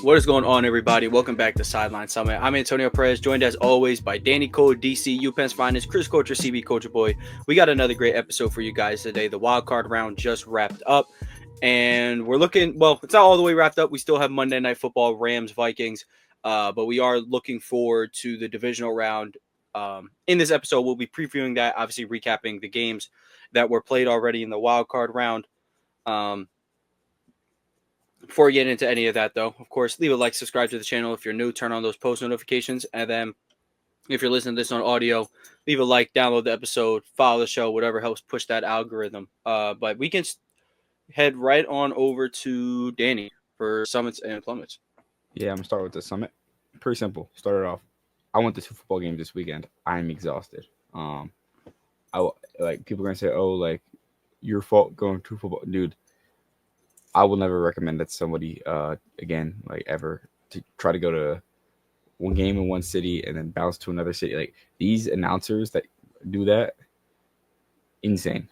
What is going on, everybody? Welcome back to Sideline Summit. I'm Antonio Perez, joined as always by Danny Cole, DC, UPenn's finest, Chris Coacher, CB Coacher Boy. We got another great episode for you guys today. The wildcard round just wrapped up, and we're looking, well, it's not all the way wrapped up. We still have Monday Night Football, Rams, Vikings, but we are looking forward to the divisional round. In this episode, we'll be previewing that, obviously recapping the games that were played already in the wildcard round. Before we get into any of that, though, of course, leave a like, subscribe to the channel. If you're new, turn on those post notifications. And then if you're listening to this on audio, leave a like, download the episode, follow the show, whatever helps push that algorithm. But we can head right on over to Danny for Summits and Plummets. Yeah, I'm going to start with the Summit. Pretty simple. Started off. I went to 2 football games this weekend. I'm exhausted. People are going to say, oh, like, your fault going to football. Dude. I will never recommend that to somebody again, like ever, to try to go to one game in one city and then bounce to another city. Like these announcers that do that, insane.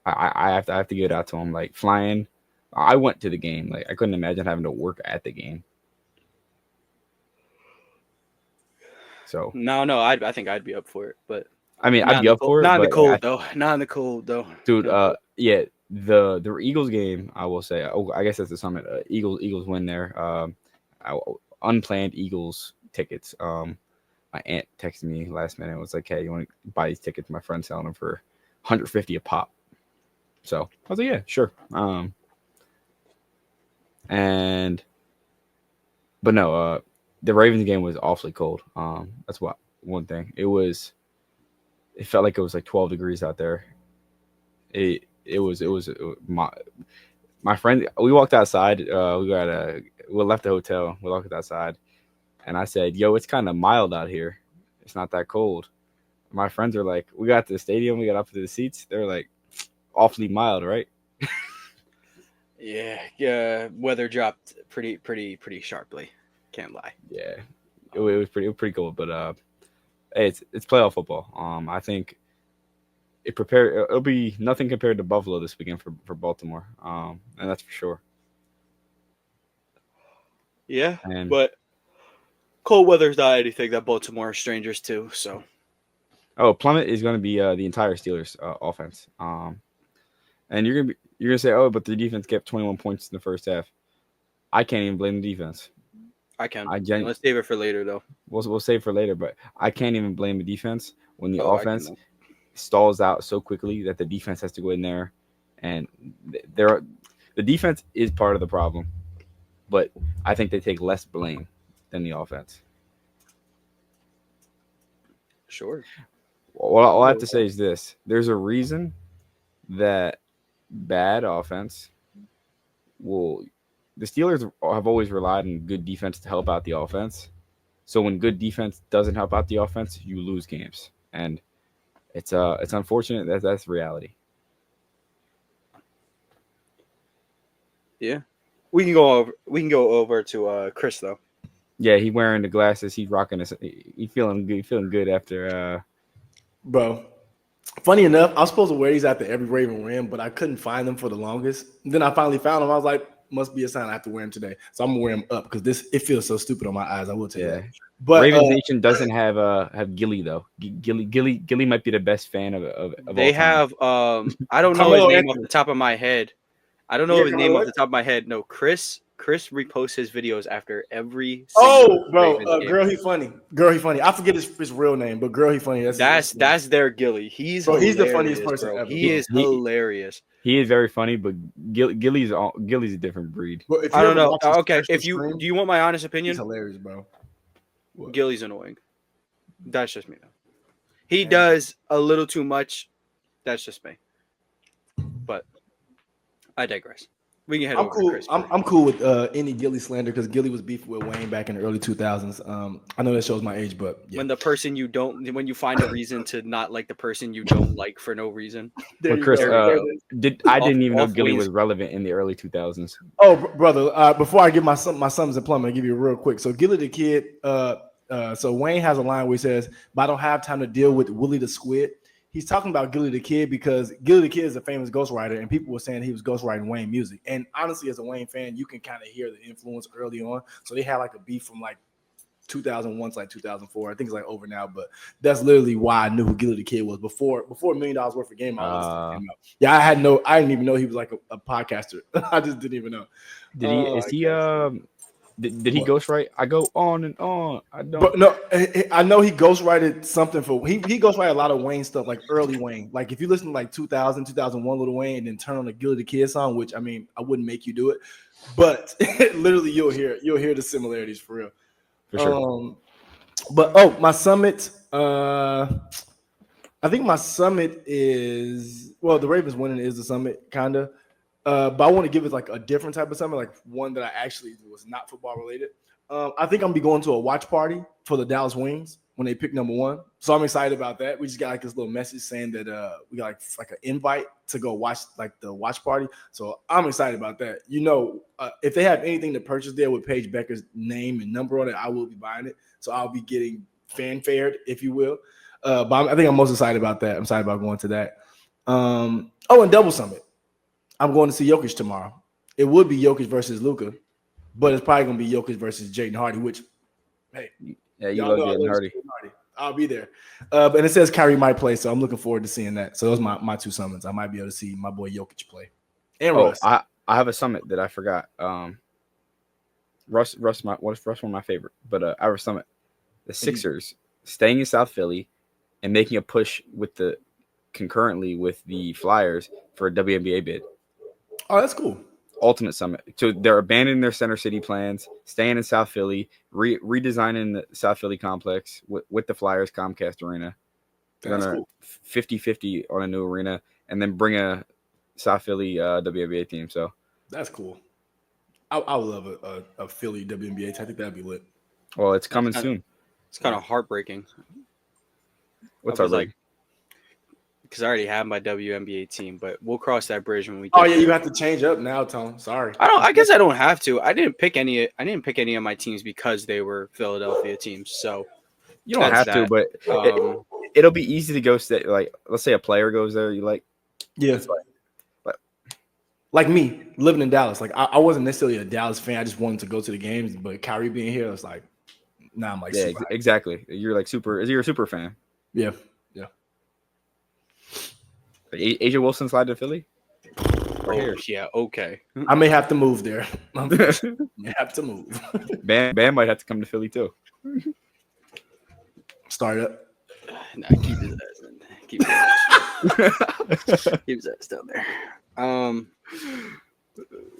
I have to give it out to them. Like flying, I went to the game. Like I couldn't imagine having to work at the game. So no, I think I'd be up for it, but I mean I'd be up for it. Not in the cold though. Not in the cold though, dude. Yeah. The Eagles game, I will say. Oh, I guess that's the Summit. Eagles win there. Unplanned Eagles tickets. My aunt texted me last minute. It was like, "Hey, you want to buy these tickets?" My friend's selling them for $150 a pop. So I was like, "Yeah, sure." But no. The Ravens game was awfully cold. That's one thing. It felt like it was like 12 degrees out there. It was my friend. We walked outside. We left the hotel. We walked outside, and I said, "Yo, it's kind of mild out here. It's not that cold." My friends are like, "We got to the stadium. We got up to the seats. They're like, awfully mild, right?" Yeah. Weather dropped pretty sharply. Can't lie. Yeah, it was pretty cool. But hey, it's playoff football. I think. It'll be nothing compared to Buffalo this weekend for Baltimore, and that's for sure. Yeah, but cold weather's not anything that Baltimore are strangers to. So, Plummet is going to be the entire Steelers offense, and you're gonna say, oh, but the defense kept 21 points in the first half. I can't even blame the defense. I can. Let's save it for later, though. We'll save for later, but I can't even blame the defense when the offense stalls out so quickly that the defense has to go in there, and the defense is part of the problem, but I think they take less blame than the offense. Sure. All I have to say is this: there's a reason that bad offense the Steelers have always relied on good defense to help out the offense. So when good defense doesn't help out the offense, you lose games, and it's unfortunate that's reality. Yeah, we can go over to Chris though. Yeah, he wearing the glasses. He's rocking this. He feeling good after. Bro, funny enough, I was supposed to wear these after every Raven win, but I couldn't find them for the longest. And then I finally found them. I was like, must be a sign I have to wear them today. So I'm gonna wear them up because it feels so stupid on my eyes. I will tell you that. But Ravens Nation doesn't have Gilly though. Gilly might be the best fan of they have. I don't know his name off the top of my head. No, Chris reposts his videos after every. Girl, he funny. I forget his real name, but girl, he funny. That's their Gilly. He's the funniest person ever. He is hilarious. He is very funny, but Gilly's a different breed. I don't know. Okay, do you want my honest opinion? He's hilarious, bro. What? Gilly's annoying. That's just me though. He does a little too much. That's just me. But I digress. We can head over to Chris. I'm cool with any Gilly slander because Gilly was beefing with Wayne back in the early 2000s. I know that shows my age, but yeah. When you find a reason to not like the person you don't like for no reason. But Chris, I didn't even know Gilly was relevant in the early 2000s. Oh, brother, before I give my sums and Plum, I'll give you real quick. So Gilly the Kid, so Wayne has a line where he says, "But I don't have time to deal with Willie the Squid." he's talking about Gilly the Kid because Gilly the Kid is a famous ghostwriter, and people were saying he was ghostwriting Wayne music. And honestly, as a Wayne fan, you can kind of hear the influence early on. So they had like a beef from like 2001 to like 2004. I think it's like over now, but that's literally why I knew who Gilly the Kid was before $1 million worth of game. I didn't even know he was like a podcaster. I just didn't even know. Did he ghostwrite? I go on and on. I don't. But no, I know he ghostwrited something for he ghostwrited a lot of Wayne stuff, like early Wayne. Like if you listen to like 2000, 2001 Little Wayne, and then turn on the Gilly the Kid song, which I mean I wouldn't make you do it, but literally you'll hear the similarities for real. For sure. But my summit. I think my summit is the Ravens winning is the summit, kinda. But I want to give it like a different type of summit, like one that I actually was not football related. I think I'm gonna be going to a watch party for the Dallas Wings when they pick number 1. So I'm excited about that. We just got like this little message saying that we got like an invite to go watch like the watch party. So I'm excited about that. If they have anything to purchase there with Paige Becker's name and number on it, I will be buying it. So I'll be getting fanfared, if you will. But I think I'm most excited about that. I'm excited about going to that. And Double Summit. I'm going to see Jokic tomorrow. It would be Jokic versus Luka, but it's probably going to be Jokic versus Jaden Hardy, which, hey. Yeah, you love Jaden Hardy. I'll be there. And it says Kyrie might play, so I'm looking forward to seeing that. So those are my 2 summons. I might be able to see my boy Jokic play. And Russ. I have a summit that I forgot. Russ one of my favorite, but I have a summit. The Sixers staying in South Philly and making a push concurrently with the Flyers for a WNBA bid. Oh, that's cool. Ultimate summit. So they're abandoning their Center City plans, staying in South Philly, redesigning the South Philly complex with the Flyers Comcast Arena. They're going to 50-50 on a new arena and then bring a South Philly WNBA team. So that's cool. I would love a Philly WNBA team. I think that'd be lit. Well, it's coming soon. It's kind of heartbreaking. What's heartbreaking? Because I already have my WNBA team, but we'll cross that bridge when we. Oh yeah, you have to change up now, Tom. Sorry. I guess I don't have to. I didn't pick any of my teams because they were Philadelphia teams. So you don't have to, but it'll be easy to go. Like, let's say a player goes there, you like. Yeah. Like me living in Dallas. Like I wasn't necessarily a Dallas fan. I just wanted to go to the games, but Kyrie being here, it's like, now I'm like, yeah, exactly. You're like super. You're a super fan. Yeah. Asia Wilson slide to Philly? Yeah, okay. I may have to move there. I may have to move. Bam might have to come to Philly too. Start up. Nah, keep his ass in. Keep his ass down there.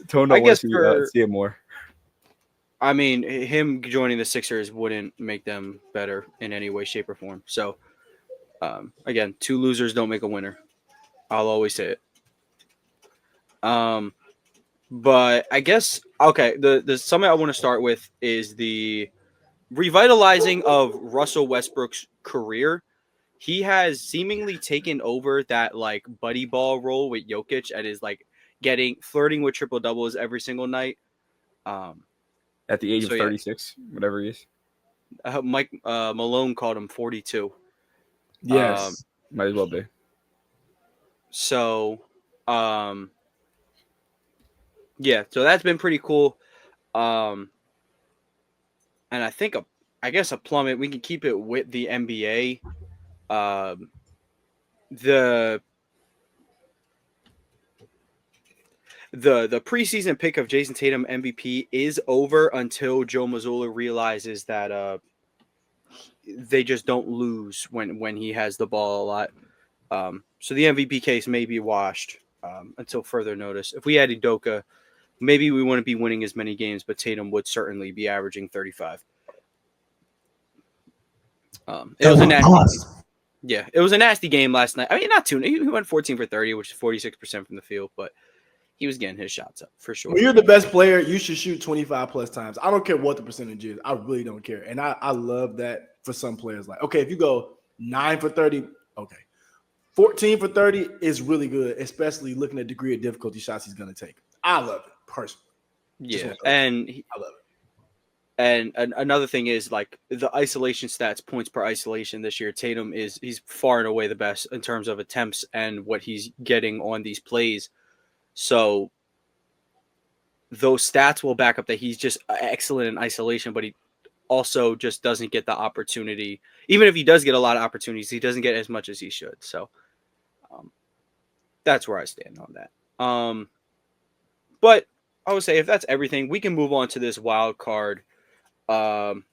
Tono I guess see it more. I mean, him joining the Sixers wouldn't make them better in any way, shape, or form. So, again, 2 losers don't make a winner. I'll always say it. But I guess the summit I want to start with is the revitalizing of Russell Westbrook's career. He has seemingly taken over that like buddy ball role with Jokic and is like flirting with triple doubles every single night. At the age of 36, whatever he is. Mike Malone called him 42. Yes, might as well be. So, so that's been pretty cool. And I think I guess a plummet. We can keep it with the NBA. The preseason pick of Jason Tatum MVP is over until Joe Mazzulla realizes that they just don't lose when he has the ball a lot. So the MVP case may be washed until further notice. If we had Udoka, maybe we wouldn't be winning as many games, but Tatum would certainly be averaging 35. It was a nasty game last night. I mean, not too. He went 14 for 30, which is 46% from the field, but he was getting his shots up for sure. When you're the best player, you should shoot 25 plus times. I don't care what the percentage is. I really don't care. And I love that for some players. Like, okay, if you go 9 for 30, okay. 14 for 30 is really good, especially looking at the degree of difficulty shots he's going to take. I love it, personally. Yeah, and I love it. And another thing is like the isolation stats, points per isolation this year. Tatum he's far and away the best in terms of attempts and what he's getting on these plays. So those stats will back up that he's just excellent in isolation, but he also just doesn't get the opportunity. Even if he does get a lot of opportunities, he doesn't get as much as he should. So that's where I stand on that. But I would say if that's everything, we can move on to this wild card. On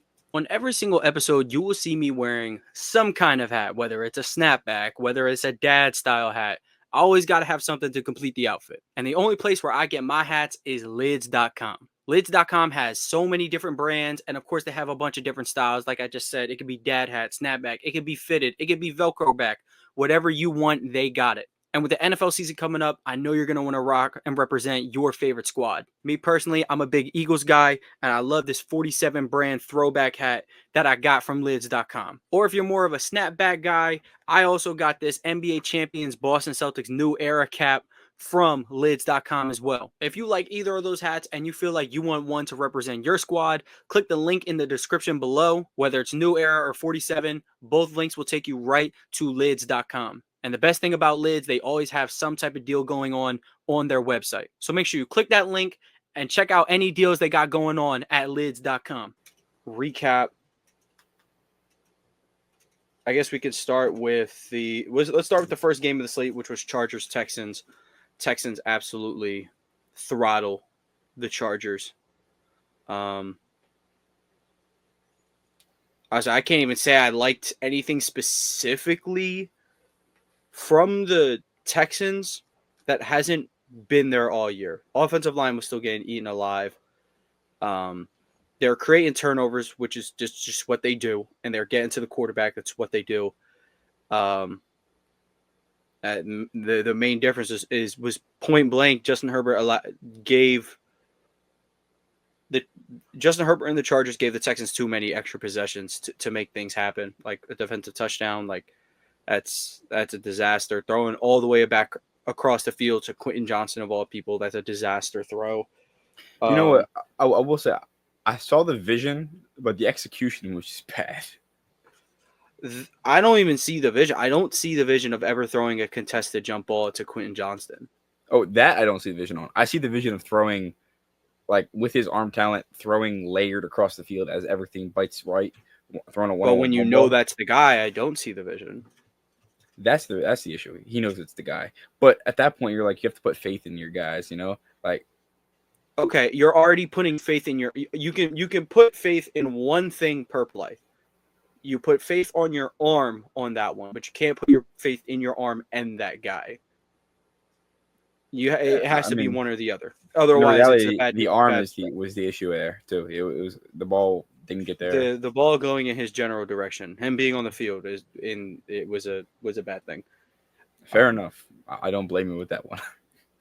every single episode, you will see me wearing some kind of hat, whether it's a snapback, whether it's a dad style hat. I always got to have something to complete the outfit. And the only place where I get my hats is lids.com. Lids.com has so many different brands. And of course, they have a bunch of different styles. Like I just said, it could be dad hat, snapback. It could be fitted. It could be Velcro back. Whatever you want, they got it. And with the NFL season coming up, I know you're going to want to rock and represent your favorite squad. Me personally, I'm a big Eagles guy, and I love this 47 brand throwback hat that I got from lids.com. Or if you're more of a snapback guy, I also got this NBA champions Boston Celtics new era cap from lids.com as well. If you like either of those hats and you feel like you want one to represent your squad, click the link in the description below. Whether it's new era or 47, both links will take you right to lids.com. And the best thing about Lids, they always have some type of deal going on their website. So make sure you click that link and check out any deals they got going on at lids.com. Recap. I guess we could start with let's start with the first game of the slate, which was Chargers-Texans. Texans absolutely throttle the Chargers. I can't even say I liked anything specifically from the Texans that hasn't been there all year. Offensive line was still getting eaten alive. They're creating turnovers, which is just what they do, and they're getting to the quarterback. That's what they do. The main difference was point blank. Justin Herbert and the Chargers gave the Texans too many extra possessions to make things happen, like a defensive touchdown, like. That's a disaster. Throwing all the way back across the field to Quentin Johnson of all people. That's a disaster throw. You know what? I will say I saw the vision, but the execution was just bad. I don't even see the vision. I don't see the vision of ever throwing a contested jump ball to Quentin Johnston. Oh, that I don't see the vision on. I see the vision of throwing, like with his arm talent, throwing layered across the field as everything bites right. Throwing a one. But when you know that's the guy, I don't see the vision. That's the issue. He knows it's the guy. But at that point, you're like, you have to put faith in your guys, you know? Like, okay, you're already putting faith in you can put faith in one thing per play. You put faith on your arm on that one, but you can't put your faith in your arm and that guy. It has to be one or the other. Otherwise, reality, it's the arm was the issue there too. It was the ball didn't get there. The ball going in his general direction, him being on the field was a bad thing. Fair enough. I don't blame him with that one.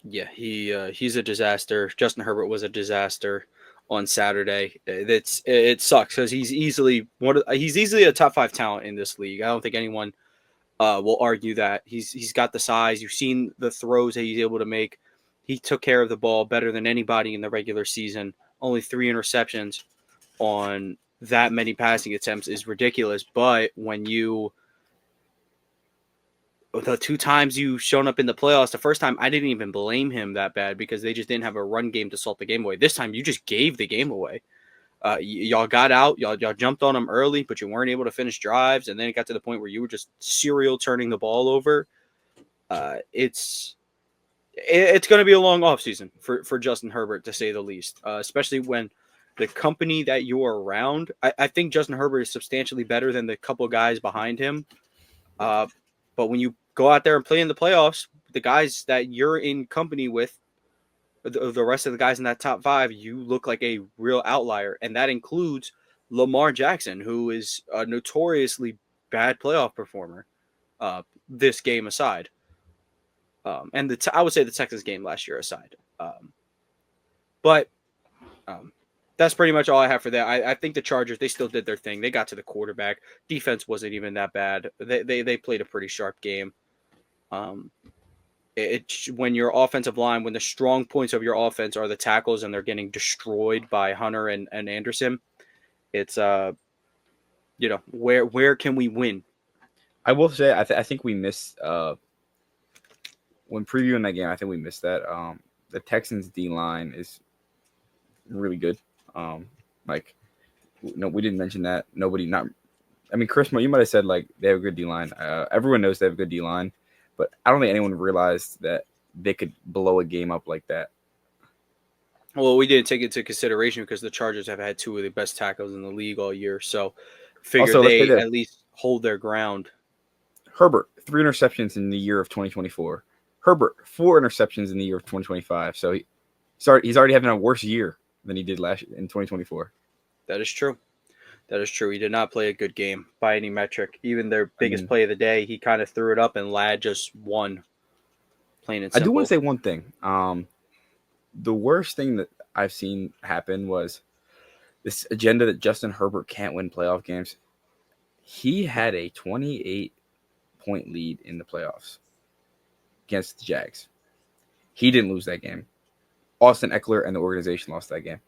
Yeah, he's a disaster. Justin Herbert was a disaster on Saturday. It sucks because he's easily a top 5 talent in this league. I don't think anyone will argue that. He's got the size. You've seen the throws that he's able to make. He took care of the ball better than anybody in the regular season. Only 3 interceptions on that many passing attempts is ridiculous. But when the 2 times you shown up in the playoffs, the first time I didn't even blame him that bad because they just didn't have a run game to salt the game away. This time you just gave the game away. Y'all got out, y'all jumped on them early, but you weren't able to finish drives, and then it got to the point where you were just serial turning the ball over. It's going to be a long offseason for Justin Herbert, to say the least, especially when the company that you're around. I think Justin Herbert is substantially better than the couple guys behind him. But when you go out there and play in the playoffs, the guys that you're in company with, the rest of the guys in that top 5, you look like a real outlier. And that includes Lamar Jackson, who is a notoriously bad playoff performer, this game aside. And I would say the Texans game last year aside. But that's pretty much all I have for that. I think the Chargers, they still did their thing. They got to the quarterback. Defense wasn't even that bad. They played a pretty sharp game. When your offensive line, when the strong points of your offense are the tackles and they're getting destroyed by Hunter and Anderson, It's where can we win? I will say I think we missed when previewing that game. I think we missed that. The Texans D line is really good. No, we didn't mention that. Chris, you might have said like they have a good D line. Everyone knows they have a good D line, but I don't think anyone realized that they could blow a game up like that. Well, we didn't take it into consideration because the Chargers have had two of the best tackles in the league all year, so figure they at least hold their ground. Herbert, 3 interceptions in the year of 2024. Herbert, 4 interceptions in the year of 2025. So he's already having a worse year than he did last year in 2024. That is true. He did not play a good game by any metric. Even their biggest play of the day, he kind of threw it up, and Ladd just won. Plain and simple. I do want to say one thing. The worst thing that I've seen happen was this agenda that Justin Herbert can't win playoff games. He had a 28-point lead in the playoffs against the Jags. He didn't lose that game. Austin Eckler and the organization lost that game.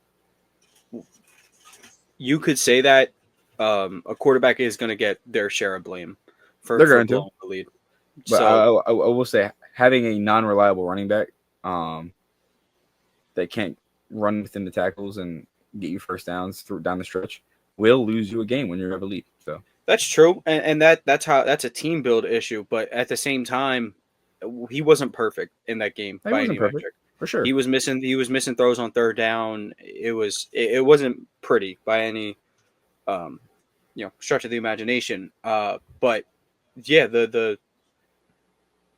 You could say that a quarterback is going to get their share of blame for blowing the lead. But I will say having a non-reliable running back that can't run within the tackles and get you first downs down the stretch will lose you a game when you have a lead. So that's true, and that's a team build issue. But at the same time, he wasn't perfect in that game by any metric. For sure, he was missing throws on third down. It wasn't pretty by any stretch of the imagination. But yeah, the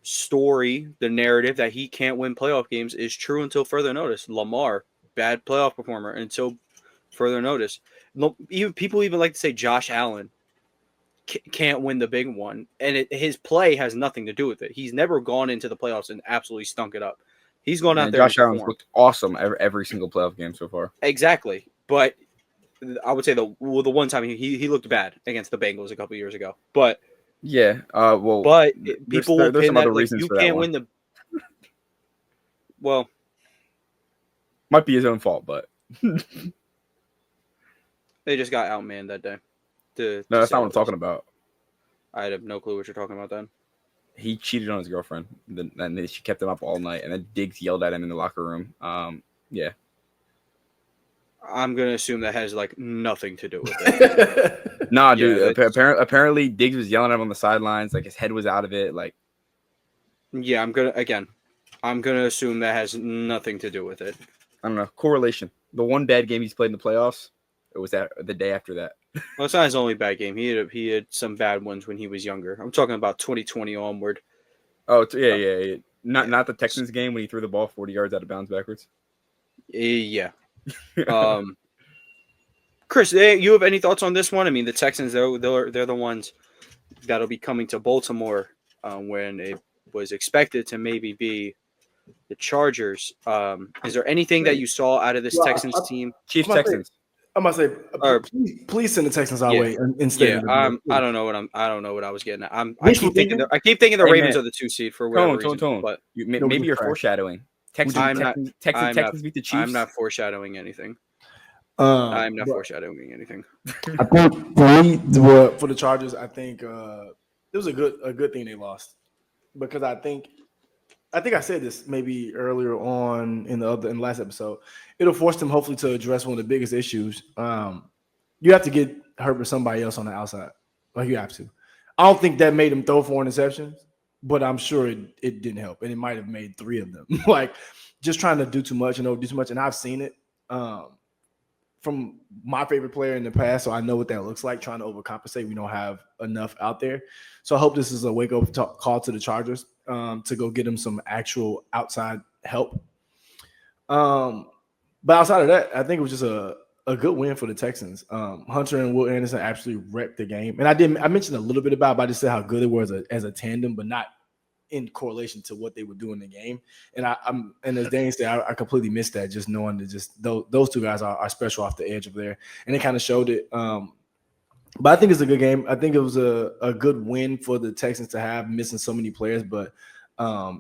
story, the narrative that he can't win playoff games is true until further notice. Lamar, bad playoff performer until further notice. People even like to say Josh Allen can't win the big one, and his play has nothing to do with it. He's never gone into the playoffs and absolutely stunk it up. He's gone out there. Josh Allen's looked awesome every single playoff game so far. Exactly, but I would say the one time he looked bad against the Bengals a couple years ago. But yeah, but people will there's pin some that other like, reasons you for that can't one. win the. Well, might be his own fault, but they just got outmanned that day. No, that's not what I'm talking about. I have no clue what you're talking about then. He cheated on his girlfriend, and then she kept him up all night, and then Diggs yelled at him in the locker room. Yeah. I'm going to assume that has, like, nothing to do with it. Nah, dude. Apparently, Diggs was yelling at him on the sidelines. Like, his head was out of it. Like, yeah, I'm going to assume that has nothing to do with it. I don't know. Correlation. The one bad game he's played in the playoffs, it was the day after that. Well, it's not his only bad game. He had some bad ones when he was younger. I'm talking about 2020 onward. Oh, yeah. Not the Texans game when he threw the ball 40 yards out of bounds backwards. Yeah. Chris, you have any thoughts on this one? I mean, the Texans, they're the ones that'll be coming to Baltimore when it was expected to maybe be the Chargers. Is there anything that you saw out of this Texans team? Chiefs Texans. I'm gonna say, please send the Texans our way instead. Yeah, I don't know what I was getting at. I keep thinking the Ravens are the 2 seed for whatever reason. But maybe you're foreshadowing. Texans beat the Chiefs. I'm not foreshadowing anything. I'm not foreshadowing anything. I think for me, for the Chargers, I think it was a good thing they lost, because I think I said this maybe earlier on in the last episode. It'll force them hopefully to address one of the biggest issues. You have to get Herbert somebody else on the outside. Like, you have to. I don't think that made him throw 4 interceptions, but I'm sure it didn't help, and it might have made 3 of them. Like, just trying to do too much and overdo too much, and I've seen it from my favorite player in the past, so I know what that looks like, trying to overcompensate. We don't have enough out there. So I hope this is a wake-up call to the Chargers to go get them some actual outside help. But outside of that, I think it was just a good win for the Texans. Hunter and Will Anderson absolutely wrecked the game. And I mentioned a little bit about it, but I just said how good it was as a tandem, but not in correlation to what they would do in the game. And and as Danny said, I completely missed that, just knowing that those 2 guys are special off the edge of there. And it kind of showed it. But I think it's a good game. I think it was a good win for the Texans to have, missing so many players, but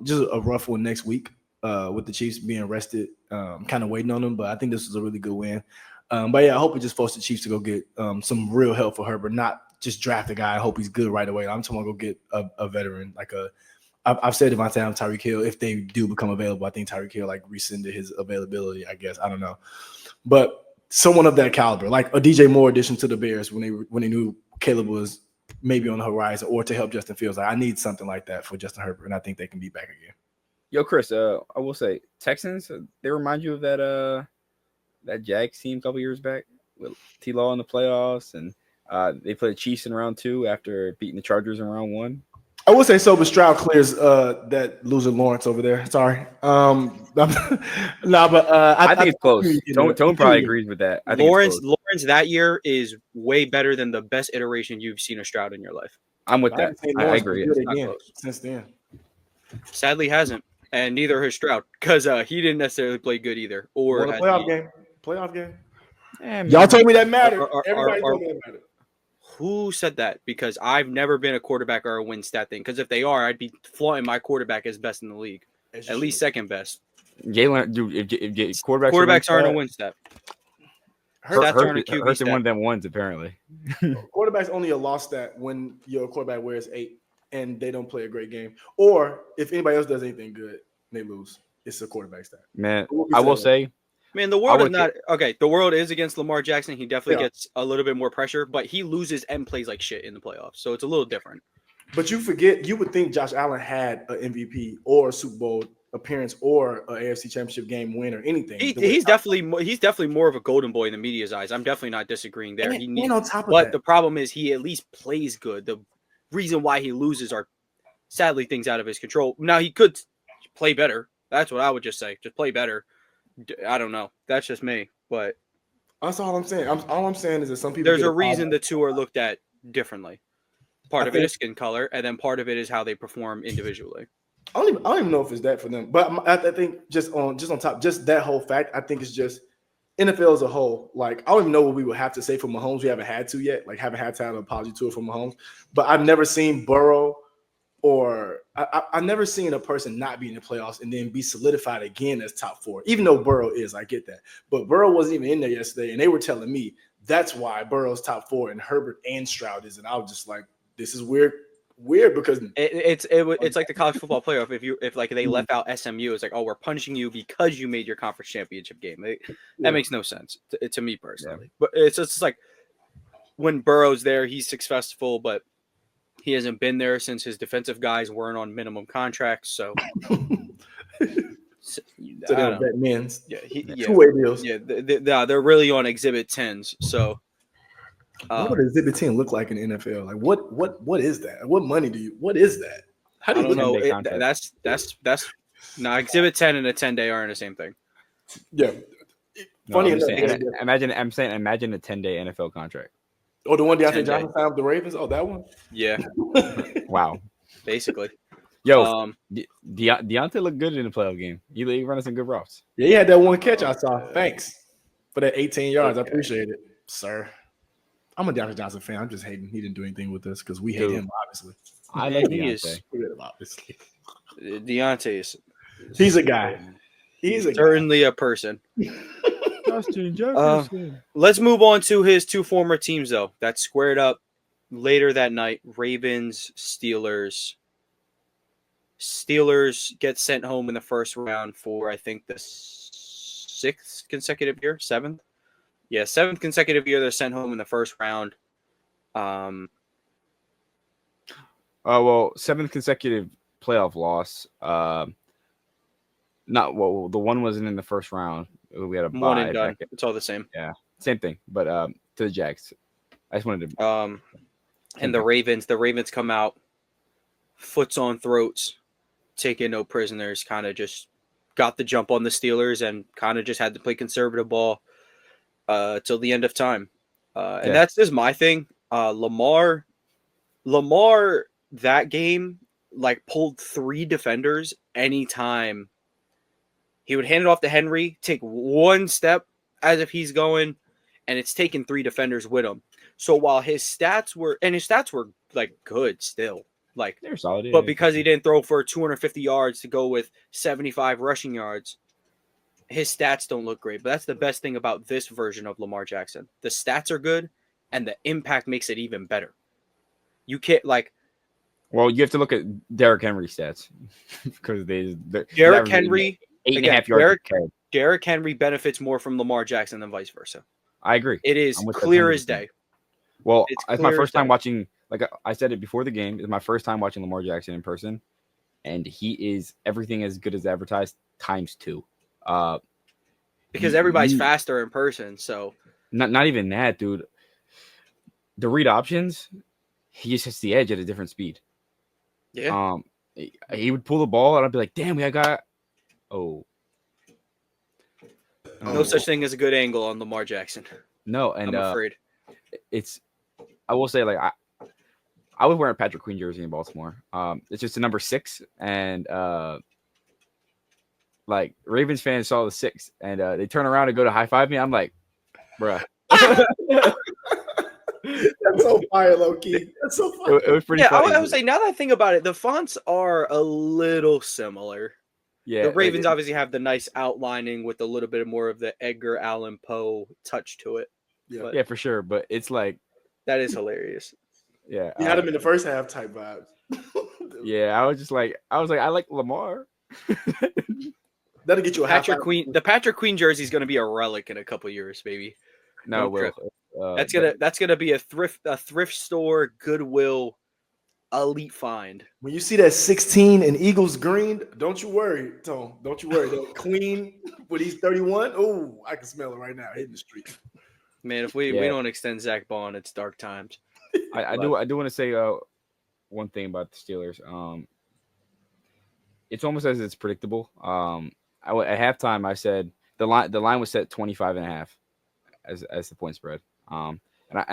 just a rough one next week with the Chiefs being rested, kind of waiting on them. But I think this was a really good win. But yeah, I hope it just forced the Chiefs to go get some real help for Herbert, not just draft a guy. I hope he's good right away. I'm talking about go get a veteran like a. I've said Devontae Adams, Tyreek Hill. If they do become available, I think Tyreek Hill like rescinded his availability. I guess I don't know, but someone of that caliber, like a DJ Moore addition to the Bears when they knew Caleb was maybe on the horizon, or to help Justin Fields. Like I need something like that for Justin Herbert, and I think they can be back again. Yo, Chris, I will say Texans. They remind you of that Jags team a couple years back with T-Law in the playoffs, and they played Chiefs in round 2 after beating the Chargers in round 1. I would say so, but Stroud clears that loser Lawrence over there. Sorry. I think it's close. Tone probably agrees with that. I think Lawrence that year is way better than the best iteration you've seen of Stroud in your life. I'm with that. I agree. Since then. Sadly, hasn't, and neither has Stroud because he didn't necessarily play good either. Or playoff game. Y'all told me that mattered. Everybody told me that mattered. Who said that? Because I've never been a quarterback or a win stat thing. Because if they are, I'd be flaunting my quarterback as best in the league, at least second best. Jalen, dude, if quarterbacks aren't a win stat. Hurts one of them ones apparently. Quarterbacks only a loss stat when your quarterback wears 8 and they don't play a great game, or if anybody else does anything good, they lose. It's a quarterback stat. Man, I will say. Man, the world is not okay. The world is against Lamar Jackson. He definitely gets a little bit more pressure, but he loses and plays like shit in the playoffs. So it's a little different. But you would think Josh Allen had an MVP or a Super Bowl appearance or an AFC Championship game win or anything. He's definitely more of a golden boy in the media's eyes. I'm definitely not disagreeing there. And on top of but that, the problem is he at least plays good. The reason why he loses are sadly things out of his control. Now he could play better. That's what I would just say. Just play better. I don't know. That's just me, but that's all I'm saying. All I'm saying is that some people. There's a reason the two are looked at differently. Part of it is skin color, and then part of it is how they perform individually. I don't even know if it's that for them, but I think just on top, just that whole fact, I think it's just NFL as a whole. Like I don't even know what we would have to say for Mahomes. We haven't had to yet. Like haven't had to have an apology tour for Mahomes, but I've never seen Burrow. Or I've never seen a person not be in the playoffs and then be solidified again as top 4, even though Burrow is. I get that. But Burrow wasn't even in there yesterday, and they were telling me that's why Burrow's top 4 and Herbert and Stroud is. And I was just like, this is weird because it's like the college football playoff. If they left out SMU, it's like, oh, we're punishing you because you made your conference championship game. That makes no sense to me personally. Yeah. But it's just like when Burrow's there, he's successful, but he hasn't been there since his defensive guys weren't on minimum contracts. So, they're men's. Yeah, two-way deals. Yeah, they're really on exhibit 10s. So, what would exhibit 10 look like in the NFL? Like, what is that? What money do you? What is that? How do you know? That's exhibit 10 and a 10-day aren't the same thing. Yeah, funny enough. Imagine a 10-day NFL contract. Oh, the one DeAndre Johnson signed with the Ravens? Oh, that one? Yeah. Wow. Basically. Yo, Deontay looked good in the playoff game. He running some good routes. Yeah, he had that one catch I saw. Thanks for that 18 yards. I appreciate it, sir. I'm a DeAndre Johnson fan. I'm just hating. He didn't do anything with us because we hate him, obviously. I like Deontay. Obviously. Deontay is... He's a guy. He's certainly a person. Justin Jefferson. Let's move on to his two former teams, though. That squared up later that night. Ravens, Steelers. Steelers get sent home in the first round for, I think, the 6th consecutive year? 7th? Yeah, 7th consecutive year they're sent home in the first round. Well, 7th consecutive playoff loss. The one wasn't in the first round. We had a bye. One and done. It's all the same. Yeah, same thing. But to the Jags, I just wanted to. And the Ravens come out, foots on throats, taking no prisoners. Kind of just got the jump on the Steelers and kind of just had to play conservative ball till the end of time. And that's just my thing. Lamar, that game pulled 3 defenders anytime. He would hand it off to Henry, take one step as if he's going, and it's taking 3 defenders with him. So while his stats were good still, they're solid, but because he didn't throw for 250 yards to go with 75 rushing yards, his stats don't look great, but that's the best thing about this version of Lamar Jackson. The stats are good, and the impact makes it even better. You can't Well, you have to look at Derrick Henry stats because Derrick Henry. 8.5 yards per carry. Derrick Henry benefits more from Lamar Jackson than vice versa. I agree. It is clear as day. Well, it's my first time watching. Like I said it before the game, it's my first time watching Lamar Jackson in person, and he is everything as good as advertised times 2. Because everybody's faster in person, so not even that, dude. The read options, he just hits the edge at a different speed. Yeah. He would pull the ball, and I'd be like, "Damn, we got." Oh. No such thing as a good angle on Lamar Jackson. No, and I'm afraid. I will say, like, I was wearing a Patrick Queen jersey in Baltimore. It's just a number 6, and like Ravens fans saw the 6, and they turn around and go to high five me. I'm like, bruh. That's so fire, low key. That's so fire. It was pretty funny. I would say, now that I think about it, the fonts are a little similar. Yeah, the Ravens obviously have the nice outlining with a little bit more of the Edgar Allan Poe touch to it. Yeah, for sure. But it's like that is hilarious. Yeah, you had him in the first half type vibes. Yeah, I was like, I like Lamar. That'll get you a Patrick Queen. The Patrick Queen jersey is going to be a relic in a couple years, baby. No, Will. That's gonna be a thrift store Goodwill elite find. When you see that 16 in Eagles green, don't you worry, Tom. Don't you worry. That Queen with these 31. Oh, I can smell it right now hitting the street. Man, if we don't extend Zach Bond, it's dark times. I do want to say one thing about the Steelers. It's almost as it's predictable. At halftime I said the line was set 25.5 as the point spread. And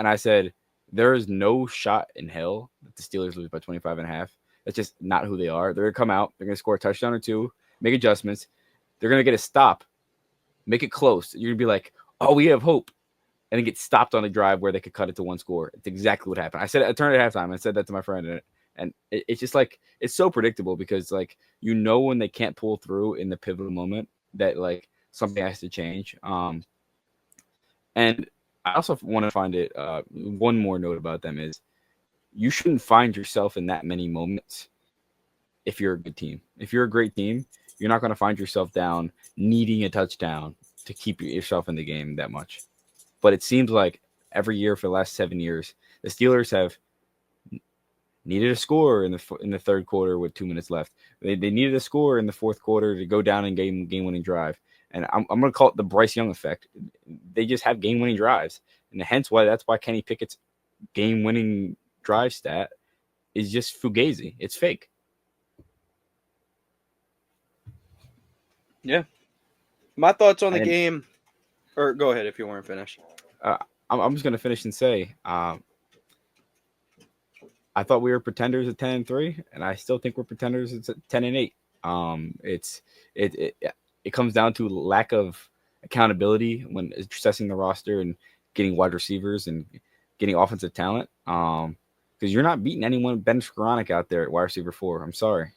I said there is no shot in hell that the Steelers lose by 25.5. That's just not who they are. They're gonna come out, they're gonna score a touchdown or 2, make adjustments, they're gonna get a stop, make it close. You're gonna be like, oh, we have hope. And then get stopped on a drive where they could cut it to 1 score. It's exactly what happened. I turned at halftime. I said that to my friend, and it's just like it's so predictable because like when they can't pull through in the pivotal moment that like something has to change. And I also want to find it. One more note about them is you shouldn't find yourself in that many moments if you're a good team. If you're a great team, you're not going to find yourself down needing a touchdown to keep yourself in the game that much. But it seems like every year for the last 7 years, the Steelers have needed a score in the third quarter with 2 minutes left. They needed a score in the fourth quarter to go down and game-winning drive. And I'm going to call it the Bryce Young effect. They just have game-winning drives. And hence that's why Kenny Pickett's game-winning drive stat is just fugazi. It's fake. Yeah. My thoughts on the game. Or go ahead if you weren't finished. I'm just going to finish and say, I thought we were pretenders at 10-3, and I still think we're pretenders at 10-8. It comes down to lack of accountability when assessing the roster and getting wide receivers and getting offensive talent. Because you're not beating anyone. Ben Skoranek out there at wide receiver 4. I'm sorry.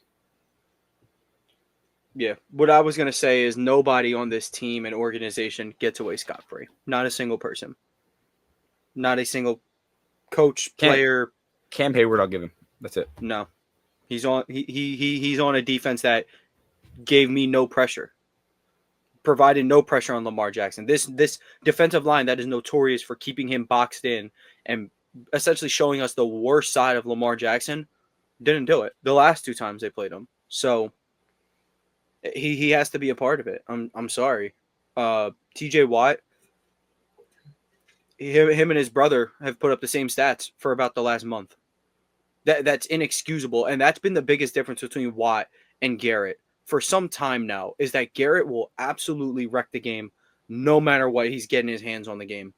Yeah, what I was going to say is nobody on this team and organization gets away scot-free. Not a single person. Not a single coach, player. Cam Hayward, I'll give him. That's it. No. He's on he's on a defense that gave me no pressure. Provided no pressure on Lamar Jackson. This defensive line that is notorious for keeping him boxed in and essentially showing us the worst side of Lamar Jackson didn't do it the last 2 times they played him. So he has to be a part of it. I'm sorry. TJ Watt, him and his brother have put up the same stats for about the last month. That's inexcusable. And that's been the biggest difference between Watt and Garrett for some time now, is that Garrett will absolutely wreck the game no matter what he's getting his hands on the game.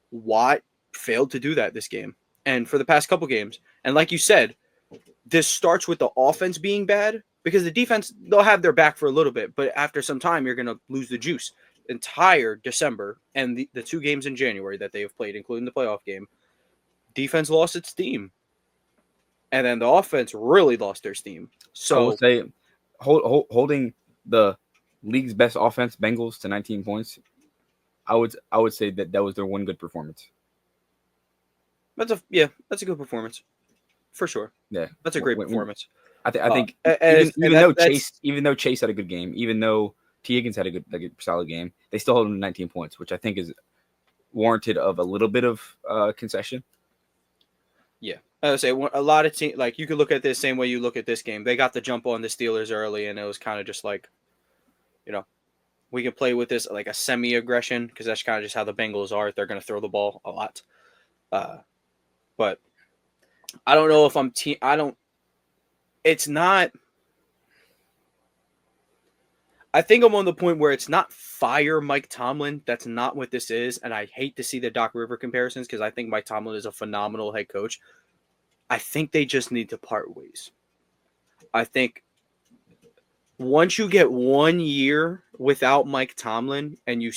Watt failed to do that this game and for the past couple games. And like you said, this starts with the offense being bad because the defense, they'll have their back for a little bit, but after some time, you're going to lose the juice. Entire December and the 2 games in January that they have played, including the playoff game, defense lost its steam. And then the offense really lost their steam. So I will say holding the league's best offense, Bengals to 19 points. I would say that was their one good performance. That's a good performance for sure. Yeah, That's a great performance. I think and even though Chase had a good game, even though T Higgins had a good solid game, they still hold him to 19 points, which I think is warranted of a little bit of concession. Yeah, I would say a lot of teams, like, you could look at this same way you look at this game. They got the jump on the Steelers early, and it was kind of just like, we can play with this like a semi-aggression, because that's kind of just how the Bengals are. They're going to throw the ball a lot. But I don't know if it's not. I think I'm on the point where it's not fire Mike Tomlin. That's not what this is. And I hate to see the Doc River comparisons, because I think Mike Tomlin is a phenomenal head coach. I think they just need to part ways. I think once you get 1 year without Mike Tomlin and you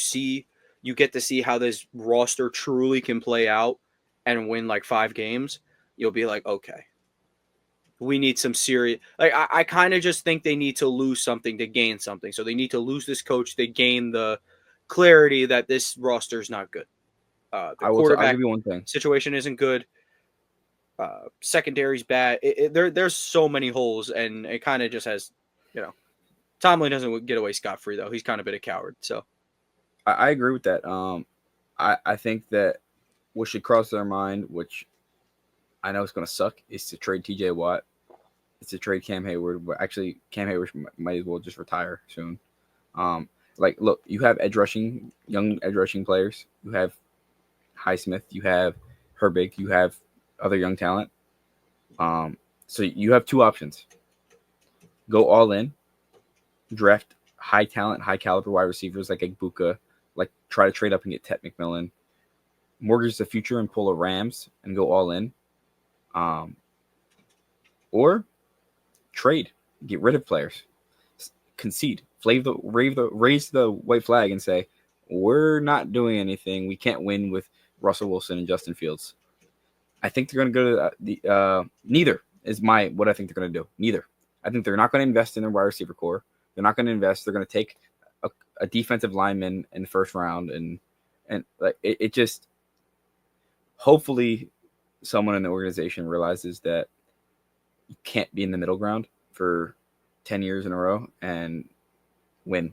get to see how this roster truly can play out and win like 5 games, you'll be like, okay, we need some serious. Like, I kind of just think they need to lose something to gain something. So they need to lose this coach to gain the clarity that this roster is not good. The quarterback I'll give you one thing. Situation isn't good. Secondary's bad. There's so many holes, and it kind of just has, Tomlin doesn't get away scot-free, though. He's kind of been a coward. So I agree with that. I think that what should cross their mind, which I know it's going to suck, is to trade TJ Watt. It's to trade Cam Hayward. But actually, Cam Hayward might as well just retire soon. Look, you have young edge rushing players. You have Highsmith. You have Herbig. You have other young talent. So you have 2 options. Go all in. Draft high talent, high caliber wide receivers like Egbuka. Like, try to trade up and get Ted McMillan. Mortgage the future and pull a Rams and go all in. Or trade, get rid of players, concede, raise the white flag and say, we're not doing anything. We can't win with Russell Wilson and Justin Fields. I think they're going to go to neither is what I think they're going to do. Neither. I think they're not going to invest in their wide receiver core. They're not going to invest. They're going to take a defensive lineman in the first round, and like it just. Hopefully, someone in the organization realizes that you can't be in the middle ground for 10 years in a row and win.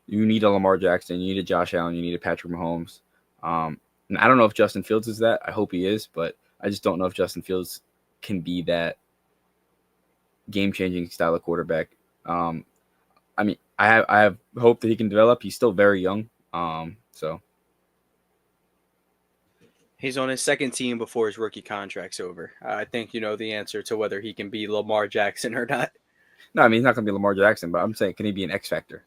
You need a Lamar Jackson, you need a Josh Allen, you need a Patrick Mahomes. And I don't know if Justin Fields is that. I hope he is, but I just don't know if Justin Fields can be that game-changing style of quarterback. I mean, I have hope that he can develop. He's still very young, so. He's on his second team before his rookie contract's over. I think you know the answer to whether he can be Lamar Jackson or not. No, I mean, he's not going to be Lamar Jackson, but I'm saying, can he be an X factor?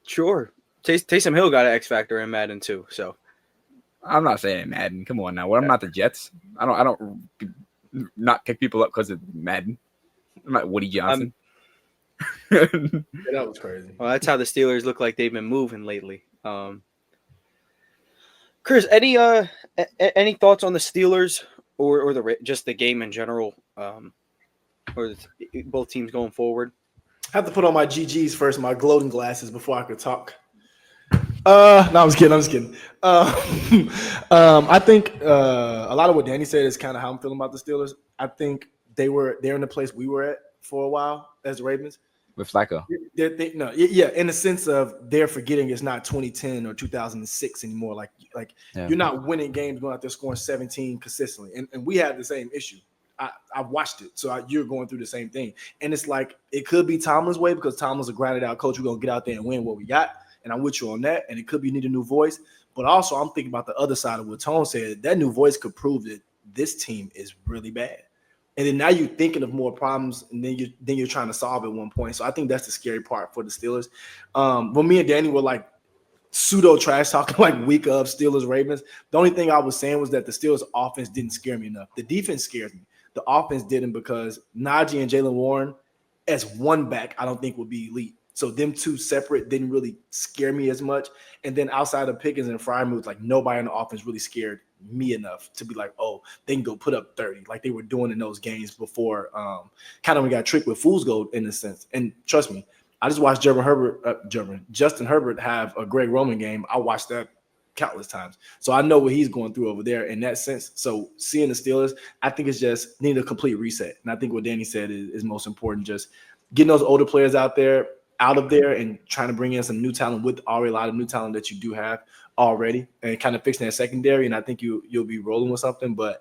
Sure. Taysom Hill got an X factor in Madden too. So I'm not saying Madden. Come on now. I'm not the Jets. I don't not pick people up because of Madden. I'm not Woody Johnson. That was crazy. Well, that's how the Steelers look like they've been moving lately. Chris, any thoughts on the Steelers or just the game in general, or both teams going forward? I have to put on my GGs first, my gloating glasses, before I could talk. No, I'm just kidding. I think a lot of what Danny said is kind of how I'm feeling about the Steelers. I think they're in the place we were at for a while as the Ravens. With Flacco. In the sense of they're forgetting it's not 2010 or 2006 anymore. Like You're not winning games going out there scoring 17 consistently. And we had the same issue. I've watched it. So you're going through the same thing. And it's like it could be Tomlin's way because Tomlin's a grinded out coach. We're going to get out there and win what we got. And I'm with you on that. And it could be you need a new voice. But also I'm thinking about the other side of what Tone said. That new voice could prove that this team is really bad. And then now you're thinking of more problems, and then you're trying to solve at one point. So I think that's the scary part for the Steelers. When me and Danny were like pseudo trash talking like week of Steelers Ravens, the only thing I was saying was that the Steelers offense didn't scare me enough. The defense scares me. The offense didn't because Najee and Jalen Warren as one back I don't think would be elite. So them two separate didn't really scare me as much. And then outside of Pickens and Freiermuth, like nobody on the offense really scared me enough to be like, oh, they can go put up 30 like they were doing in those games before. Kind of we got tricked with fool's gold in a sense. And trust me, I just watched Justin Herbert have a Greg Roman game. I watched that countless times. So I know what he's going through over there in that sense. So seeing the Steelers, I think it's just need a complete reset. And I think what Danny said is most important, just getting those older players out of there and trying to bring in some new talent with already a lot of new talent that you do have already and kind of fixing that secondary. And I think you'll be rolling with something. But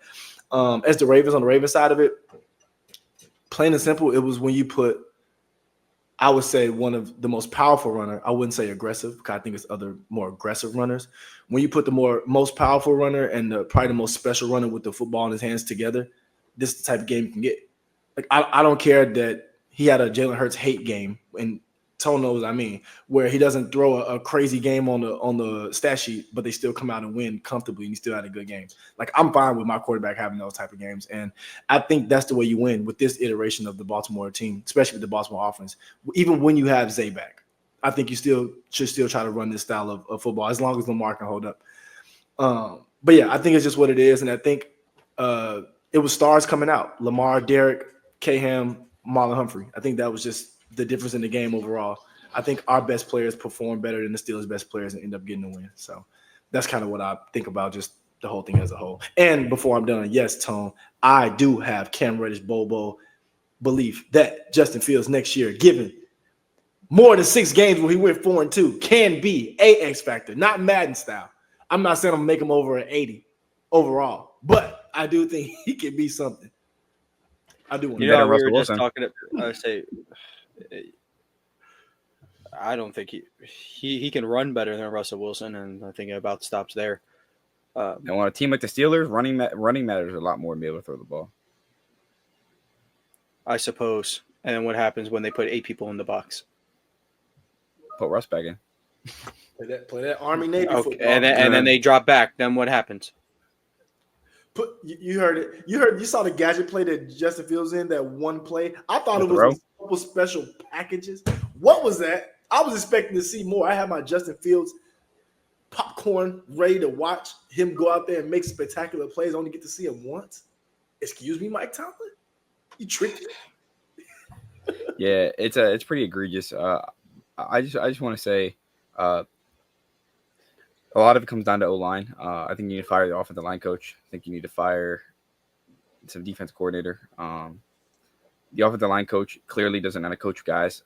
as the Ravens, on the Ravens side of it, plain and simple, it was when you put, I would say, one of the most powerful runner. I wouldn't say aggressive because I think it's other more aggressive runners. When you put the most powerful runner and probably the most special runner with the football in his hands together, this is the type of game you can get. Like I don't care that he had a Jalen Hurts hate game, and Tone knows what I mean, where he doesn't throw a crazy game on the stat sheet, but they still come out and win comfortably, and he still had a good game. Like I'm fine with my quarterback having those type of games, and I think that's the way you win with this iteration of the Baltimore team, especially with the Baltimore offense. Even when you have Zay back, I think you should still try to run this style of football as long as Lamar can hold up. But yeah, I think it's just what it is, and I think it was stars coming out: Lamar, Derek, Caham, Marlon Humphrey. I think that was just the difference in the game overall. I think our best players perform better than the Steelers' best players and end up getting the win. So that's kind of what I think about just the whole thing as a whole. And before I'm done, yes, Tone, I do have Cam Reddish Bobo belief that Justin Fields next year, given more than 6 games where he went 4-2, can be a X factor, not Madden style. I'm not saying I'm gonna make him over an 80 overall, but I do think he can be something. I do want to. We were just talking. I say, I don't think he can run better than Russell Wilson, and I think it about stops there. And on a team like the Steelers, running matters a lot more than being able to throw the ball. I suppose. And then what happens when they put 8 people in the box? Put Russ back in. Play that Army Navy football. And then they drop back. Then what happens? You heard it. You saw the gadget play that Justin Fields in, that one play. I thought it was a couple special packages. What was that? I was expecting to see more. I had my Justin Fields popcorn ready to watch him go out there and make spectacular plays. I only get to see him once. Excuse me, Mike Tomlin? You tricked me? Yeah, it's pretty egregious. I just want to say a lot of it comes down to O-line. I think you need to fire the offensive line coach. I think you need to fire some defense coordinator. The offensive line coach clearly doesn't know how to coach guys.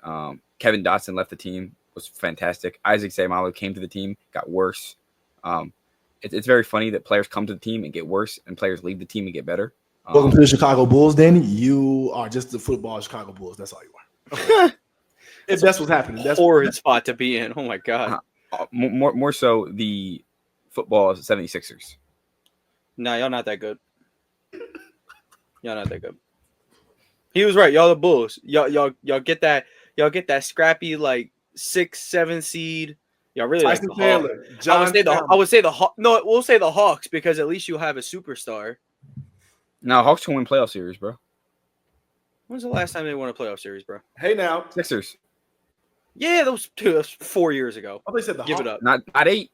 Kevin Dotson left the team, was fantastic. Isaac Seumalo came to the team, got worse. It's very funny that players come to the team and get worse, and players leave the team and get better. Welcome to the Chicago Bulls, Danny. You are just the football Chicago Bulls. That's all you are. If that's what's happening. That's horrid spot to be in. Oh, my God. More so the football 76ers. No, y'all not that good. Y'all not that good. He was right. Y'all the Bulls. Y'all get that. Y'all get that scrappy like 6-7 seed. Y'all really Tyson like the Taylor, Hawks. I would say the Hawks. No, we'll say the Hawks because at least you have a superstar. No, Hawks can win playoff series, bro. When's the last time they won a playoff series, bro? Hey now, Sixers. Yeah, that was 4 years ago. I thought they said the Give Hawks. it up. Not 8.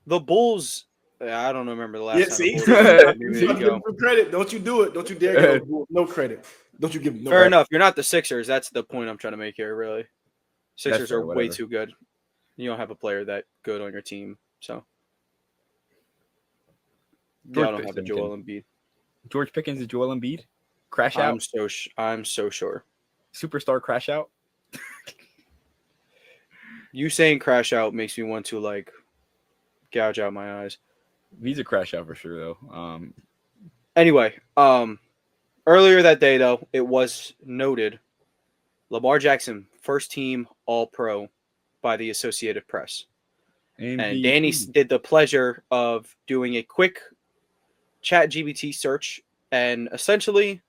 The Bulls. I don't remember the last time. See, Give them credit. Don't you do it? Don't you dare give them no credit. Don't you give them no Fair credit. enough. You're not the Sixers. That's the point I'm trying to make here, really. Sixers fair, are way too good. You don't have a player that good on your team, so. Y'all don't have a Joel Embiid. George Pickens is Joel Embiid? Crash out? I'm so sure. Superstar crash out? You saying crash out makes me want to, like, gouge out my eyes. He's a crash out for sure, though. Anyway, earlier that day, though, it was noted Lamar Jackson, first team All-Pro by the Associated Press. And Danny did the pleasure of doing a quick ChatGPT search, and essentially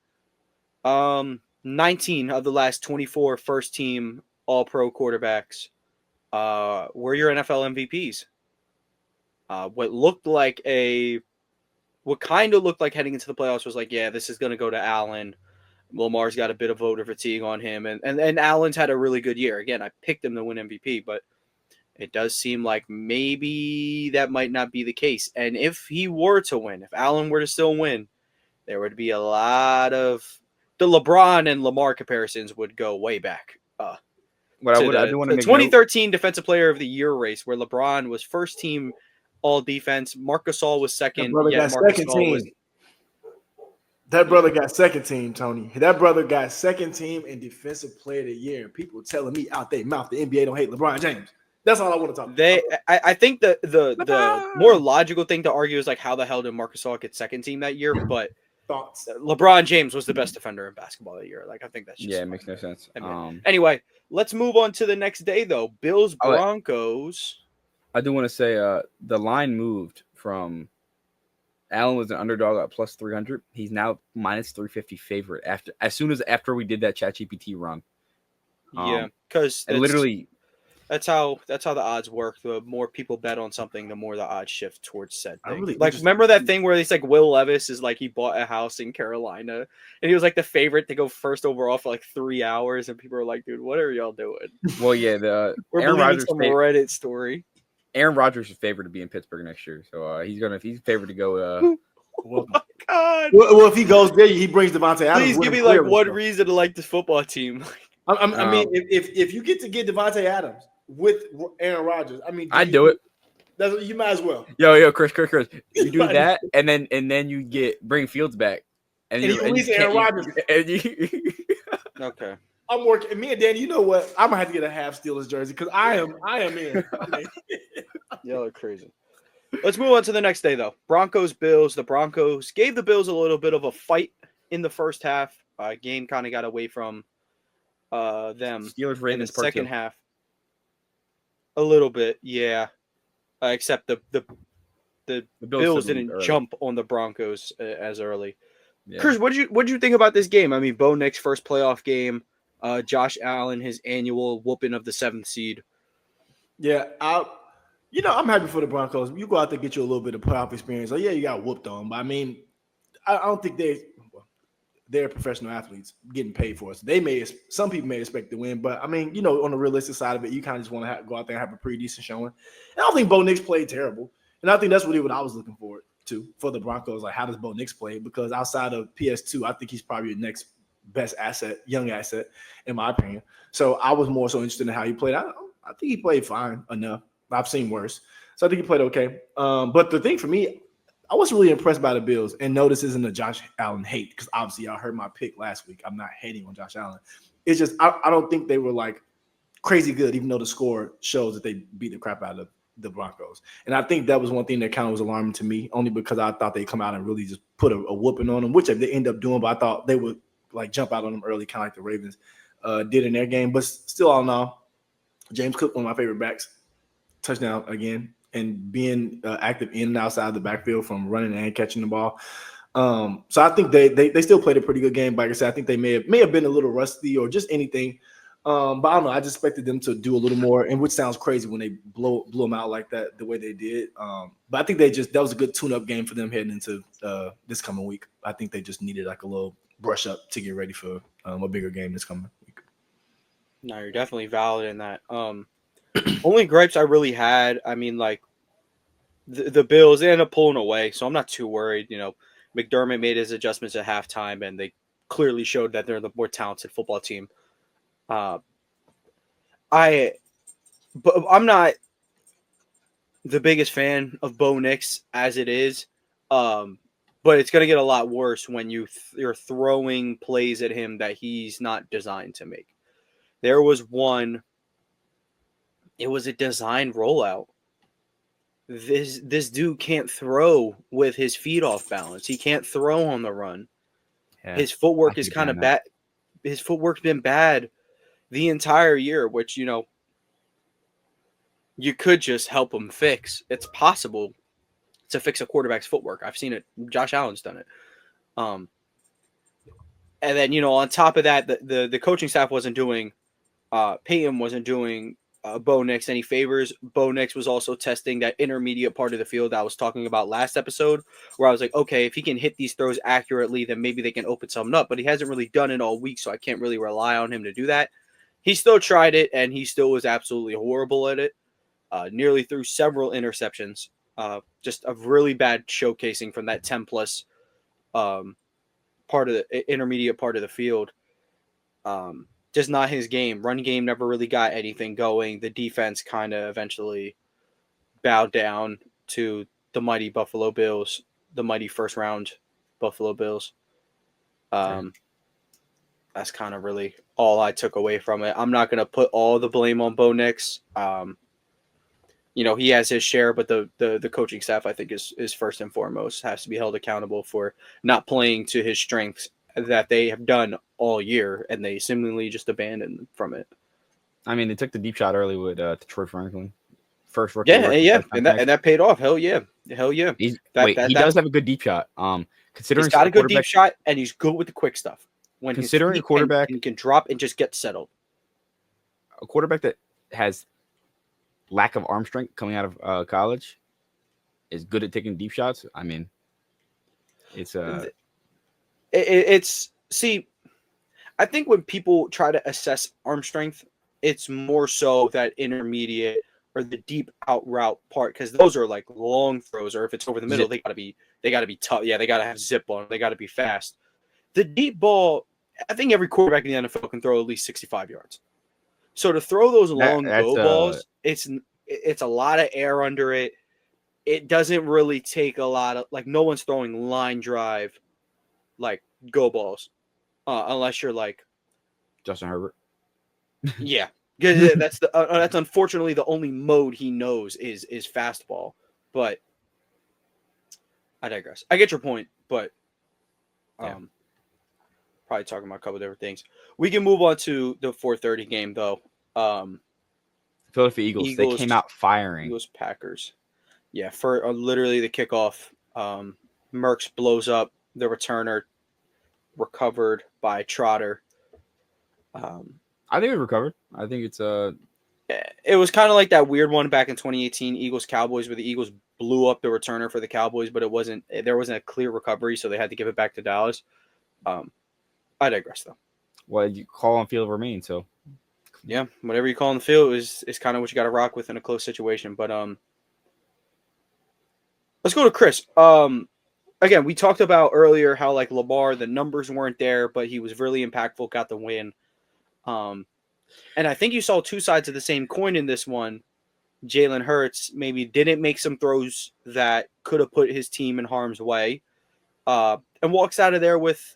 19 of the last 24 first team All-Pro quarterbacks were your NFL MVPs. What kind of looked like heading into the playoffs was like, yeah, this is going to go to Allen. Lamar's got a bit of voter fatigue on him, and Allen's had a really good year. Again, I picked him to win MVP, but it does seem like maybe that might not be the case. And if he were to win, if Allen were to still win, there would be a lot of the LeBron and Lamar comparisons would go way back. What to I the, do want the to make note, 2013 Defensive Player of the Year race, where LeBron was first team All Defense. Marc Gasol was That second. brother Yeah, got Marc second Gasol was. team. That brother got second team, Tony. That brother got second team and Defensive Player of the Year. And people telling me out their mouth the NBA don't hate LeBron James. That's all I want to talk about. I think the more logical thing to argue is like how the hell did Marc Gasol get second team that year? But Thoughts? LeBron James was the best defender in basketball that year. Like I think that's just yeah, it makes no sense. Anyway, let's move on to the next day though. Bills I'll let- Broncos. I do want to say the line moved from Allen was an underdog at plus 300. He's now minus 350 favorite after we did that ChatGPT run. Yeah, because literally that's how the odds work. The more people bet on something, the more the odds shift towards said thing. Really like remember that thing where it's like Will Levis is like he bought a house in Carolina and he was like the favorite to go first overall for like 3 hours, and people are like, dude, what are y'all doing? Well, yeah, We're Aaron believing Rodgers some Reddit story. Aaron Rodgers is favored to be in Pittsburgh next year, so he's favored to go. Oh my God. Well, if he goes there, he brings Devontae Adams. Please give me like one reason to like this football team. I mean, if you get to get Devontae Adams with Aaron Rodgers, I mean, I'd do it. You might as well. Yo, Chris, you do that, and then you bring Fields back, and you release Aaron Rodgers. Okay. I'm working. Me and Danny, you know what? I'm gonna have to get a half Steelers jersey because I am in. Y'all are crazy. Let's move on to the next day though. Broncos Bills. The Broncos gave the Bills a little bit of a fight in the first half. Game kind of got away from them Steelers in the second half. A little bit, yeah. Except the Bills didn't jump on the Broncos as early. Yeah. Chris, what did you think about this game? I mean, Bo Nix's first playoff game. Josh Allen, his annual whooping of the 7th seed. Yeah, I'm happy for the Broncos. You go out there and get you a little bit of playoff experience. Yeah, you got whooped on, but I mean, I don't think they're professional athletes getting paid for it. So some people may expect to win, but I mean, on the realistic side of it, you kind of just want to go out there and have a pretty decent showing. And I don't think Bo Nix played terrible, and I think that's really what I was looking forward to for the Broncos. Like, how does Bo Nix play? Because outside of PS2, I think he's probably the next best asset, young asset, in my opinion. So I was more so interested in how he played. I think he played fine enough. I've seen worse, so I think he played okay. But the thing for me, I wasn't really impressed by the Bills, and no, this isn't a Josh Allen hate because obviously y'all heard my pick last week. I'm not hating on Josh Allen. It's just I don't think they were like crazy good, even though the score shows that they beat the crap out of the Broncos. And I think that was one thing that kind of was alarming to me, only because I thought they'd come out and really just put a whooping on them, which they end up doing. But I thought they would like jump out on them early, kind of like the Ravens did in their game. But still, all in all, James Cook, one of my favorite backs, touchdown again. And being active in and outside the backfield from running and catching the ball. So I think they still played a pretty good game. But like I said, I think they may have been a little rusty or just anything. But I don't know. I just expected them to do a little more, and which sounds crazy when they blew them out like that, the way they did. But I think that was a good tune-up game for them heading into this coming week. I think they just needed like a little brush up to get ready for a bigger game this coming week. No, you're definitely valid in that. Only gripes I really had, I mean, like the Bills, they ended up pulling away, so I'm not too worried. McDermott made his adjustments at halftime, and they clearly showed that they're the more talented football team. But I'm not the biggest fan of Bo Nix as it is. But it's going to get a lot worse when you're throwing plays at him that he's not designed to make. There was one. It was a design rollout. This dude can't throw with his feet off balance. He can't throw on the run. Yeah, his footwork is kind of bad. His footwork's been bad the entire year, which, you could just help him fix. It's possible to fix a quarterback's footwork. I've seen it. Josh Allen's done it. And then, on top of that, the coaching staff wasn't doing Peyton wasn't doing Bo Nix any favors. Bo Nix was also testing that intermediate part of the field that I was talking about last episode, where I was like, okay, if he can hit these throws accurately, then maybe they can open something up. But he hasn't really done it all week, so I can't really rely on him to do that. He still tried it, and he still was absolutely horrible at it. Nearly threw several interceptions. Just a really bad showcasing from that 10-plus part of the intermediate part of the field. just not his game. Run game never really got anything going. The defense kind of eventually bowed down to the mighty Buffalo Bills, the mighty first round Buffalo Bills. That's kind of really all I took away from it. I'm not going to put all the blame on Bo Nix. He has his share, but the coaching staff, I think, is first and foremost, has to be held accountable for not playing to his strengths that they have done all year, and they seemingly just abandoned from it. I mean, they took the deep shot early with Troy Franklin. First rookie. Yeah, and that paid off. Hell yeah. He does have a good deep shot. Considering he's got a good deep shot, and he's good with the quick stuff. When considering a quarterback can drop and just get settled. A quarterback that has lack of arm strength coming out of college is good at taking deep shots. I mean, it's see, I think when people try to assess arm strength, it's more so that intermediate or the deep out route part, because those are like long throws, or if it's over the middle, they gotta be tough. Yeah, they gotta have zip on. They gotta be fast. The deep ball, I think every quarterback in the NFL can throw at least 65 yards. So to throw those long go balls, it's a lot of air under it. It doesn't really take a lot of, like, no one's throwing line drive like go balls, unless you're like Justin Herbert. Yeah, that's unfortunately the only mode he knows is fastball. But I digress. I get your point, but probably talking about a couple of different things. We can move on to the 4:30 game though. Philadelphia Eagles. They came out firing. Eagles Packers. Yeah, for literally the kickoff, Merckx blows up the returner, recovered by Trotter. I think it recovered. I think it's It was kind of like that weird one back in 2018, Eagles Cowboys, where the Eagles blew up the returner for the Cowboys, but there wasn't a clear recovery, so they had to give it back to Dallas. I digress though. Well, you call on field remain, so yeah, whatever you call on the field is kind of what you got to rock with in a close situation. But let's go to Chris. Again, we talked about earlier how like Lamar, the numbers weren't there, but he was really impactful, got the win. And I think you saw two sides of the same coin in this one. Jalen Hurts maybe didn't make some throws that could have put his team in harm's way, and walks out of there with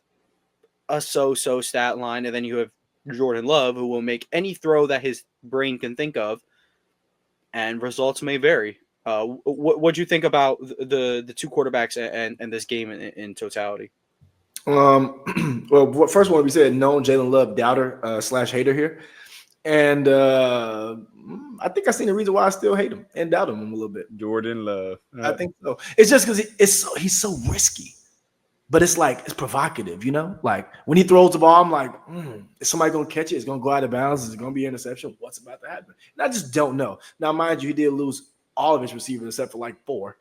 a so-so stat line. And then you have Jordan Love, who will make any throw that his brain can think of, and results may vary. What do you think about the two quarterbacks and this game in totality? Well, first one we said known Jalen Love doubter / hater here, and I think I seen the reason why I still hate him and doubt him a little bit. Jordan Love. I think so. It's just because he's so risky, but it's like it's provocative, you know. Like when he throws the ball, I'm like, is somebody gonna catch it? It's gonna go out of bounds. Is it gonna be an interception? What's about to happen? And I just don't know. Now, mind you, he did lose all of his receivers except for like 4.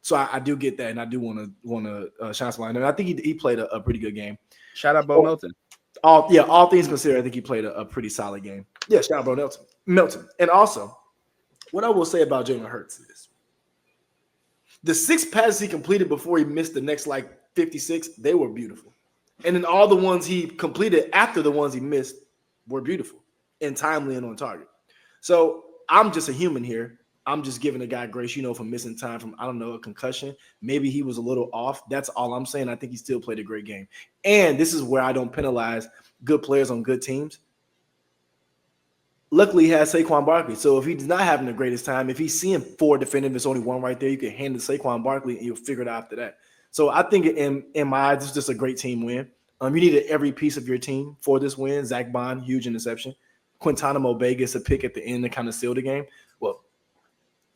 So I do get that, and I do want to shine some light. And I think he played a pretty good game. Shout out Bo Milton. All things considered, I think he played a pretty solid game. Yeah, shout out Bo Milton. And also, what I will say about Jalen Hurts is the 6 passes he completed before he missed the next like 56, they were beautiful. And then all the ones he completed after the ones he missed were beautiful and timely and on target. So I'm just a human here. I'm just giving the guy grace, from missing time from, I don't know, a concussion. Maybe he was a little off. That's all I'm saying. I think he still played a great game. And this is where I don't penalize good players on good teams. Luckily, he has Saquon Barkley. So if he's not having the greatest time, if he's seeing 4 defenders, there's only 1 right there, you can hand it to Saquon Barkley and you'll figure it out after that. So I think in my eyes, it's just a great team win. You needed every piece of your team for this win. Zach Bond, huge interception. Quintanamo Bay gets a pick at the end to kind of seal the game. Well,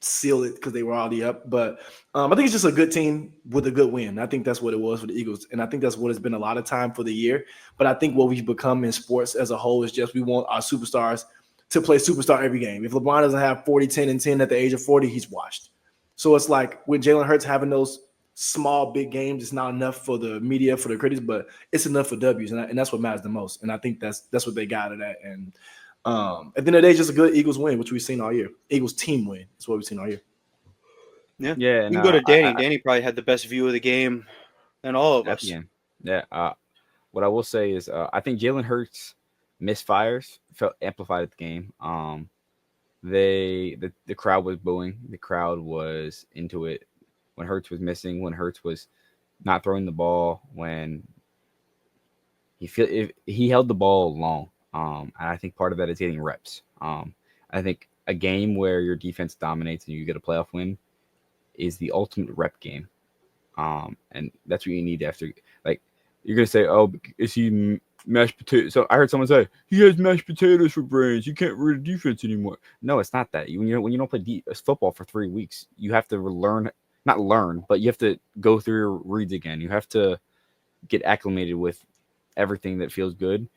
seal it because they were already up. But I think it's just a good team with a good win. I think that's what it was for the Eagles. And I think that's what it's been a lot of time for the year. But I think what we've become in sports as a whole is just we want our superstars to play superstar every game. If LeBron doesn't have 40, 10, and 10 at the age of 40, he's washed. So it's like when Jalen Hurts having those small, big games, it's not enough for the media, for the critics, but it's enough for W's. And that's what matters the most. And I think that's what they got out of that. And at the end of the day, just a good Eagles win, which we've seen all year. Eagles team win. That's what we've seen all year. Yeah. You can go to Danny. Danny probably had the best view of the game than all of us. Yeah. What I will say is I think Jalen Hurts misfires felt amplified at the game. The crowd was booing. The crowd was into it when Hurts was missing, when Hurts was not throwing the ball, when he held the ball long. And I think part of that is getting reps. I think a game where your defense dominates and you get a playoff win is the ultimate rep game. And that's what you need after. Like, you're gonna say, "Oh, is he mashed potatoes?" So I heard someone say, "He has mashed potatoes for brains. You can't read a defense anymore." No, it's not that. When you don't play football for 3 weeks, you have to not learn, but you have to go through your reads again. You have to get acclimated with everything that feels good.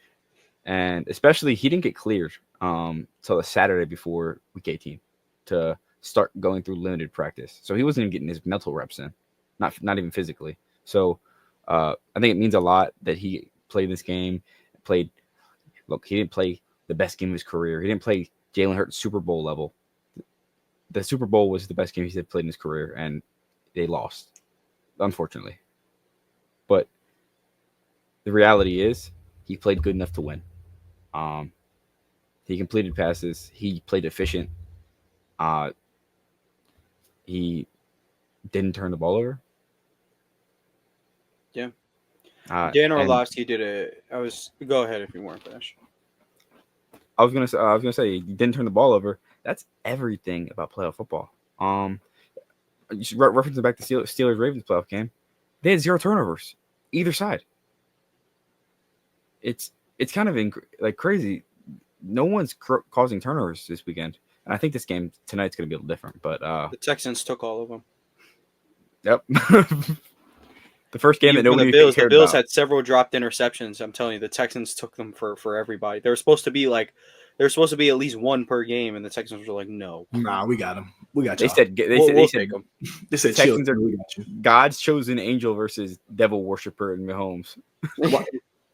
And especially, he didn't get cleared till the Saturday before week 18 to start going through limited practice. So he wasn't even getting his mental reps in, not even physically. So I think it means a lot that he played this game. Look, he didn't play the best game of his career. He didn't play Jalen Hurts Super Bowl level. The Super Bowl was the best game he's played in his career, and they lost, unfortunately. But the reality is, he played good enough to win. He completed passes. He played efficient. He didn't turn the ball over. Yeah. Dan Orlovsky did it. Go ahead if you weren't finished. I was gonna say he didn't turn the ball over. That's everything about playoff football. You should reference back to Steelers Ravens playoff game. They had 0 turnovers either side. It's kind of crazy. No one's causing turnovers this weekend, and I think this game tonight's going to be a little different. But the Texans took all of them. Yep. The first game that nobody the Bills about. Had several dropped interceptions. I'm telling you, the Texans took them for everybody. They were supposed to be at least one per game, and the Texans were like, no. Nah, we got them. We got you. They said Texans are God's chosen angel versus devil worshiper in Mahomes.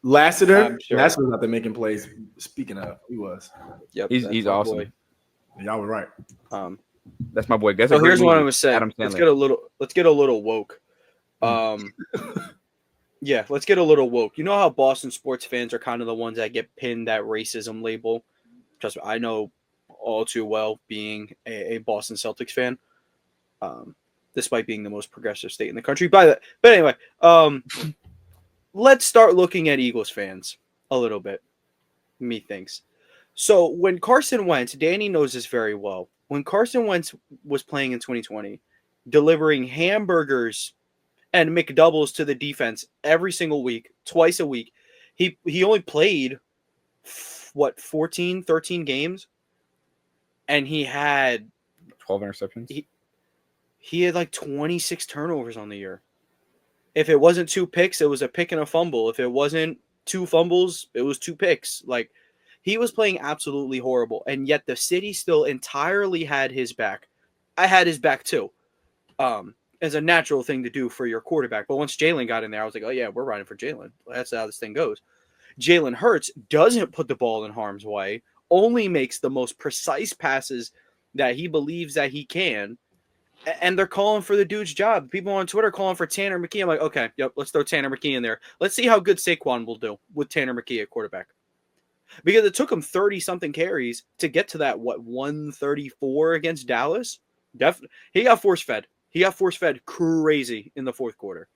Lassiter? Sure. Lassiter was out there making plays. Speaking of, he was. Yep, he's awesome. Boy. Y'all were right. That's my boy. So here's what I was saying. Let's get a little woke. Yeah, let's get a little woke. You know how Boston sports fans are kind of the ones that get pinned that racism label? Trust me, I know all too well, being a Boston Celtics fan, despite being the most progressive state in the country. But anyway, let's start looking at Eagles fans a little bit. Methinks. So when Carson Wentz, Danny knows this very well. When Carson Wentz was playing in 2020, delivering hamburgers and McDoubles to the defense every single week, twice a week, he only played 13 games, and he had 12 interceptions. He had like 26 turnovers on the year. If it wasn't 2 picks, it was a pick and a fumble. If it wasn't 2 fumbles, it was 2 picks. Like, he was playing absolutely horrible, and yet the city still entirely had his back. I had his back too, as a natural thing to do for your quarterback. But once Jalen got in there, I was like, oh yeah, we're riding for Jalen. That's how this thing goes. Jalen Hurts doesn't put the ball in harm's way, only makes the most precise passes that he believes that he can. And they're calling for the dude's job. People on Twitter calling for Tanner McKee. I'm like, okay, yep, let's throw Tanner McKee in there. Let's see how good Saquon will do with Tanner McKee at quarterback. Because it took him 30-something carries to get to that, 134 against Dallas? Definitely. He got force-fed. He got force-fed crazy in the fourth quarter.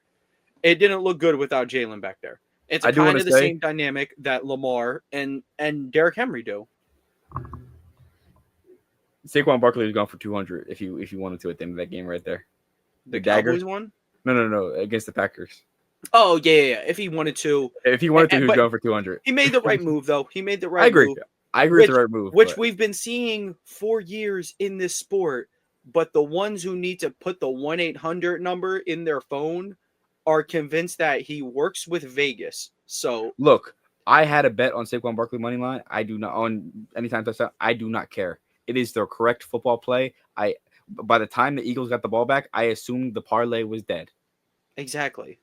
It didn't look good without Jalen back there. It's kind of the same dynamic that Lamar and Derrick Henry do. Saquon Barkley was gone for 200 if you wanted to at the end of that game right there. The Cowboys one? No, against the Packers. Oh, yeah. If he wanted to. He was going for 200. He made the right move, though. He made the right move. I agree with the right move. Which we've been seeing for years in this sport, but the ones who need to put the 1-800 number in their phone are convinced that he works with Vegas. So look, I had a bet on Saquon Barkley money line. I do not on anytime touchdown. I do not care. It is the correct football play. By the time the Eagles got the ball back, I assumed the parlay was dead. Exactly.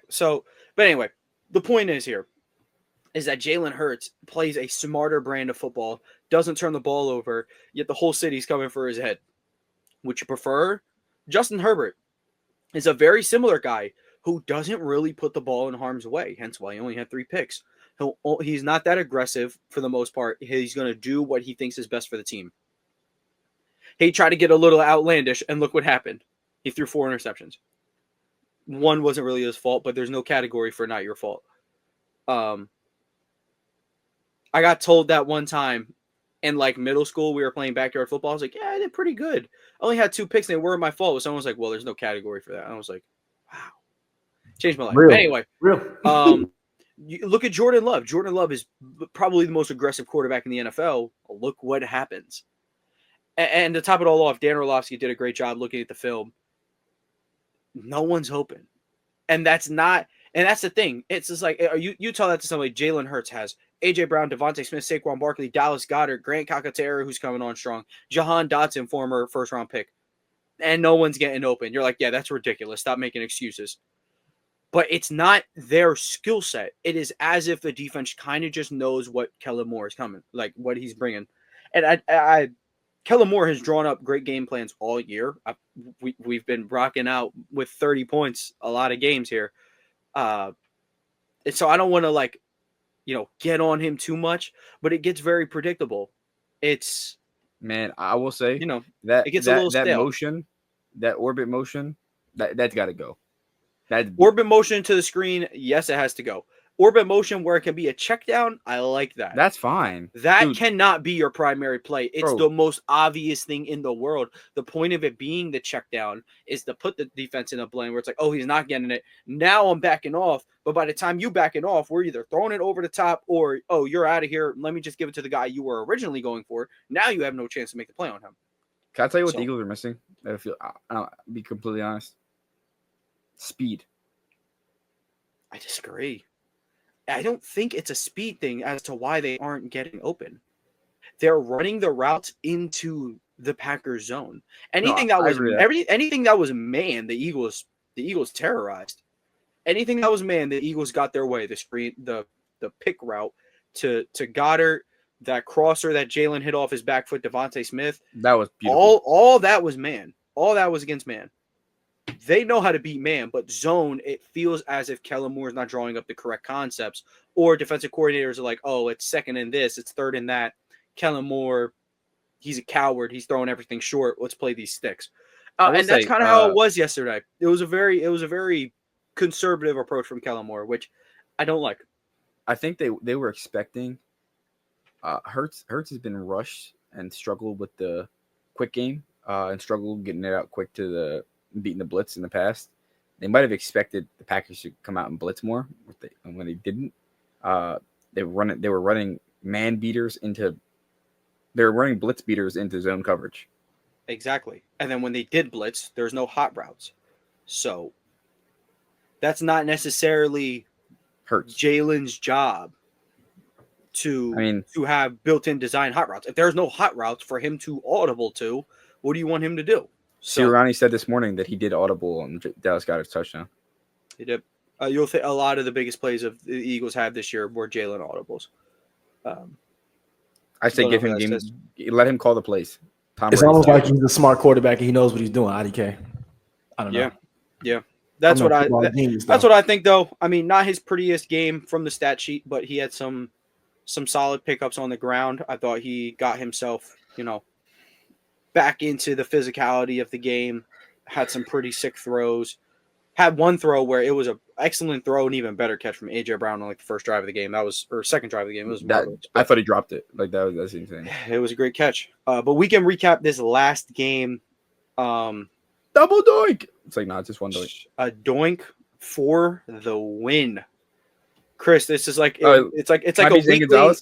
So, but anyway, the point is that Jalen Hurts plays a smarter brand of football, doesn't turn the ball over, yet the whole city's coming for his head. Would you prefer? Justin Herbert is a very similar guy who doesn't really put the ball in harm's way, hence why he only had 3 picks. He's not that aggressive for the most part. He's going to do what he thinks is best for the team. He tried to get a little outlandish, and look what happened. He threw 4 interceptions. One wasn't really his fault, but there's no category for not your fault. I got told that one time in like middle school, we were playing backyard football. I was like, yeah, I did pretty good. I only had 2 picks, and they weren't my fault. Someone was like, well, there's no category for that. And I was like, wow. Changed my life. Real. Anyway, Real. you look at Jordan Love. Jordan Love is probably the most aggressive quarterback in the NFL. Look what happens. And to top it all off, Dan Orlovsky did a great job looking at the film. No one's open. And that's the thing. It's just like, you tell that to somebody Jalen Hurts has. A.J. Brown, Devontae Smith, Saquon Barkley, Dallas Goedert, Grant Calcaterra, who's coming on strong, Jahan Dotson, former first-round pick. And no one's getting open. You're like, yeah, that's ridiculous. Stop making excuses. But it's not their skill set. It is as if the defense kind of just knows what Kellen Moore is coming, like what he's bringing. And Kellen Moore has drawn up great game plans all year. We've been rocking out with 30 points a lot of games here. And so I don't want to get on him too much, but it gets very predictable. Man, I will say, that it gets a little that stale. motion, that orbit motion, that's got to go. Orbit motion to the screen, yes, it has to go. Orbit motion where it can be a check down, I like that. That's fine. That cannot be your primary play. It's the most obvious thing in the world. The point of it being the check down is to put the defense in a blend where it's like, oh, he's not getting it. Now I'm backing off. But by the time you backing off, we're either throwing it over the top or, oh, you're out of here. Let me just give it to the guy you were originally going for. Now you have no chance to make the play on him. Can I tell you what the Eagles are missing? I'll be completely honest. Speed. I disagree. I don't think it's a speed thing as to why they aren't getting open. They're running the routes into the Packers zone. Anything that was man, the Eagles terrorized. Anything that was man, the Eagles got their way. The screen, the pick route to Goddard, that crosser that Jalen hit off his back foot, Devontae Smith. That was beautiful. All that was man. All that was against man. They know how to beat man, but zone, it feels as if Kellen Moore is not drawing up the correct concepts, or defensive coordinators are like, oh, it's second in this, it's third in that. Kellen Moore, he's a coward. He's throwing everything short. Let's play these sticks. And that's kind of how it was yesterday. It was a very conservative approach from Kellen Moore, which I don't like. I think they were expecting. Hurts has been rushed and struggled with the quick game and struggled getting it out quick to beating the blitz in the past. They might have expected the Packers to come out and blitz more, and when they didn't, they were running man beaters into. They were running blitz beaters into zone coverage. Exactly, and then when they did blitz, there's no hot routes, so that's not necessarily Hurts Jalen's job to have built-in design hot routes. If there's no hot routes for him to audible to, what do you want him to do? Sirianni said this morning that he did audible on Dallas Goedert's touchdown. He did. You'll think a lot of the biggest plays of the Eagles have this year were Jalen audibles. I say give him game. Let him call the plays. It's almost like he's a smart quarterback and he knows what he's doing. IDK. I don't know. Yeah. That's what I think, though. I mean, not his prettiest game from the stat sheet, but he had some solid pickups on the ground. I thought he got himself, back into the physicality of the game, had some pretty sick throws, had one throw where it was an excellent throw and even better catch from A.J. Brown on the first drive of the game. Second drive of the game. It was I thought he dropped it. That's insane. It was a great catch. But we can recap this last game. Double doink. It's like, it's just one doink. A doink for the win. Chris, this is like it's like a weekly.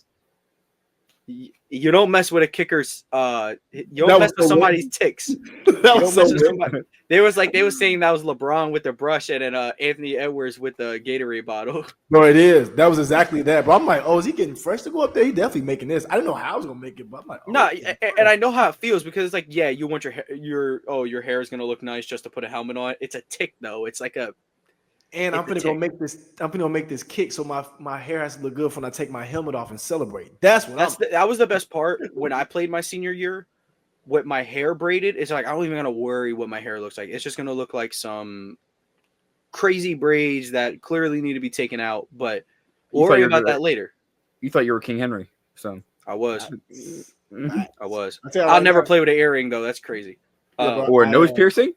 You don't mess with a kicker's. You don't mess with somebody's ticks. That was so weird. They was saying that was LeBron with the brush and then Anthony Edwards with the Gatorade bottle. No, it is. That was exactly that. But I'm like, oh, is he getting fresh to go up there? He definitely making this. I didn't know how I was gonna make it, but I'm like, and I know how it feels because it's like, yeah, you want your hair is gonna look nice just to put a helmet on. It's a tick though. It's like a. And I'm gonna make this kick so my hair has to look good when I take my helmet off and celebrate. That was the best part when I played my senior year. With my hair braided, it's like I don't even gonna worry what my hair looks like. It's just gonna look like some crazy braids that clearly need to be taken out. But We'll worry about that later. You thought you were King Henry, son. I was. I was. I'll tell you I'll right never now. play with an earring though. That's crazy. Yeah, bro. Or nose piercing?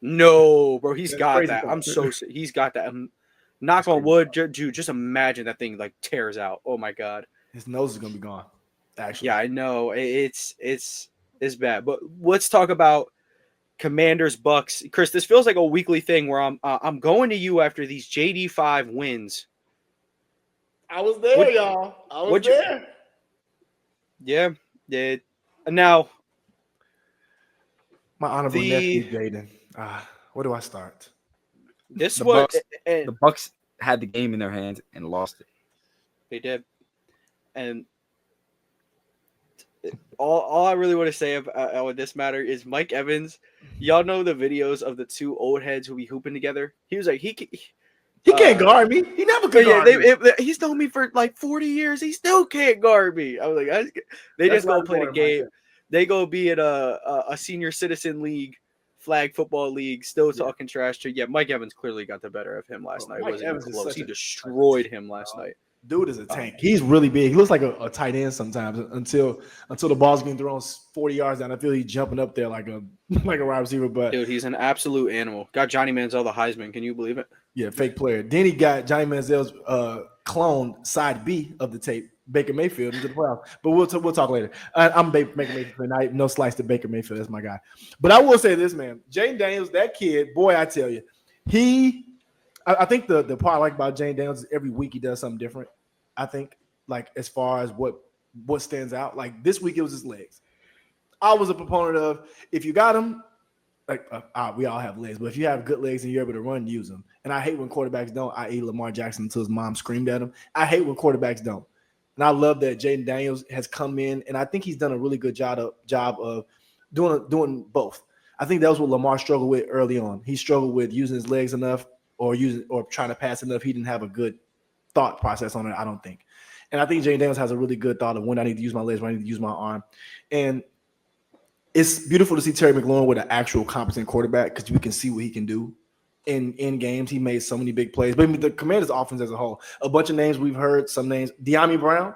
No, bro. He's That's got crazy that. talk. I'm so. He's got that. Knock on wood, dude. Just imagine that thing like tears out. Oh my god. His nose is gonna be gone. Actually, Yeah, I know. It's bad. But let's talk about Commanders Bucks. Chris, this feels like a weekly thing where I'm going to you after these JD5 wins. I was there, y'all. I was there. Yeah. Now, My honorable nephew, Jaden. Where do I start? This The was Bucks, the Bucks had the game in their hands and lost it. They did, and all I really want to say about this matter is Mike Evans. Y'all know the videos of the two old heads who be hooping together. He was like he can't guard me. He never could guard me. He's known me for like 40 years. He still can't guard me. I was like, they just go play the game. They go be at a senior citizen league, flag football league, still talking trash to. Yeah, Mike Evans clearly got the better of him last night. It wasn't even close. He destroyed him last night. Dude is a tank. He's really big. He looks like a tight end sometimes until the ball's getting thrown 40 yards down. I feel he's jumping up there like a wide receiver. But dude, he's an absolute animal. Got Johnny Manziel the Heisman. Can you believe it? Yeah, fake player. Then he got Johnny Manziel's clone side B of the tape, Baker Mayfield into the playoffs. But we'll talk later. I'm Baker Mayfield tonight. No slice to Baker Mayfield. That's my guy. But I will say this, man. Jane Daniels, that kid, boy, I tell you, I think the part I like about Jane Daniels is every week he does something different. I think, like, as far as what stands out. Like, this week it was his legs. I was a proponent of, if you got him, like, we all have legs, but if you have good legs and you're able to run, use them. And I hate when quarterbacks don't, i.e. Lamar Jackson until his mom screamed at him. I hate when quarterbacks don't. And I love that Jaden Daniels has come in, and I think he's done a really good job of doing both. I think that was what Lamar struggled with early on. He struggled with using his legs enough or trying to pass enough. He didn't have a good thought process on it, I don't think. And I think Jaden Daniels has a really good thought of when I need to use my legs, when I need to use my arm. And it's beautiful to see Terry McLaurin with an actual competent quarterback because we can see what he can do in games. He made so many big plays. But I mean, the Commanders' offense as a whole, a bunch of names we've heard, some names. De'Ami Brown,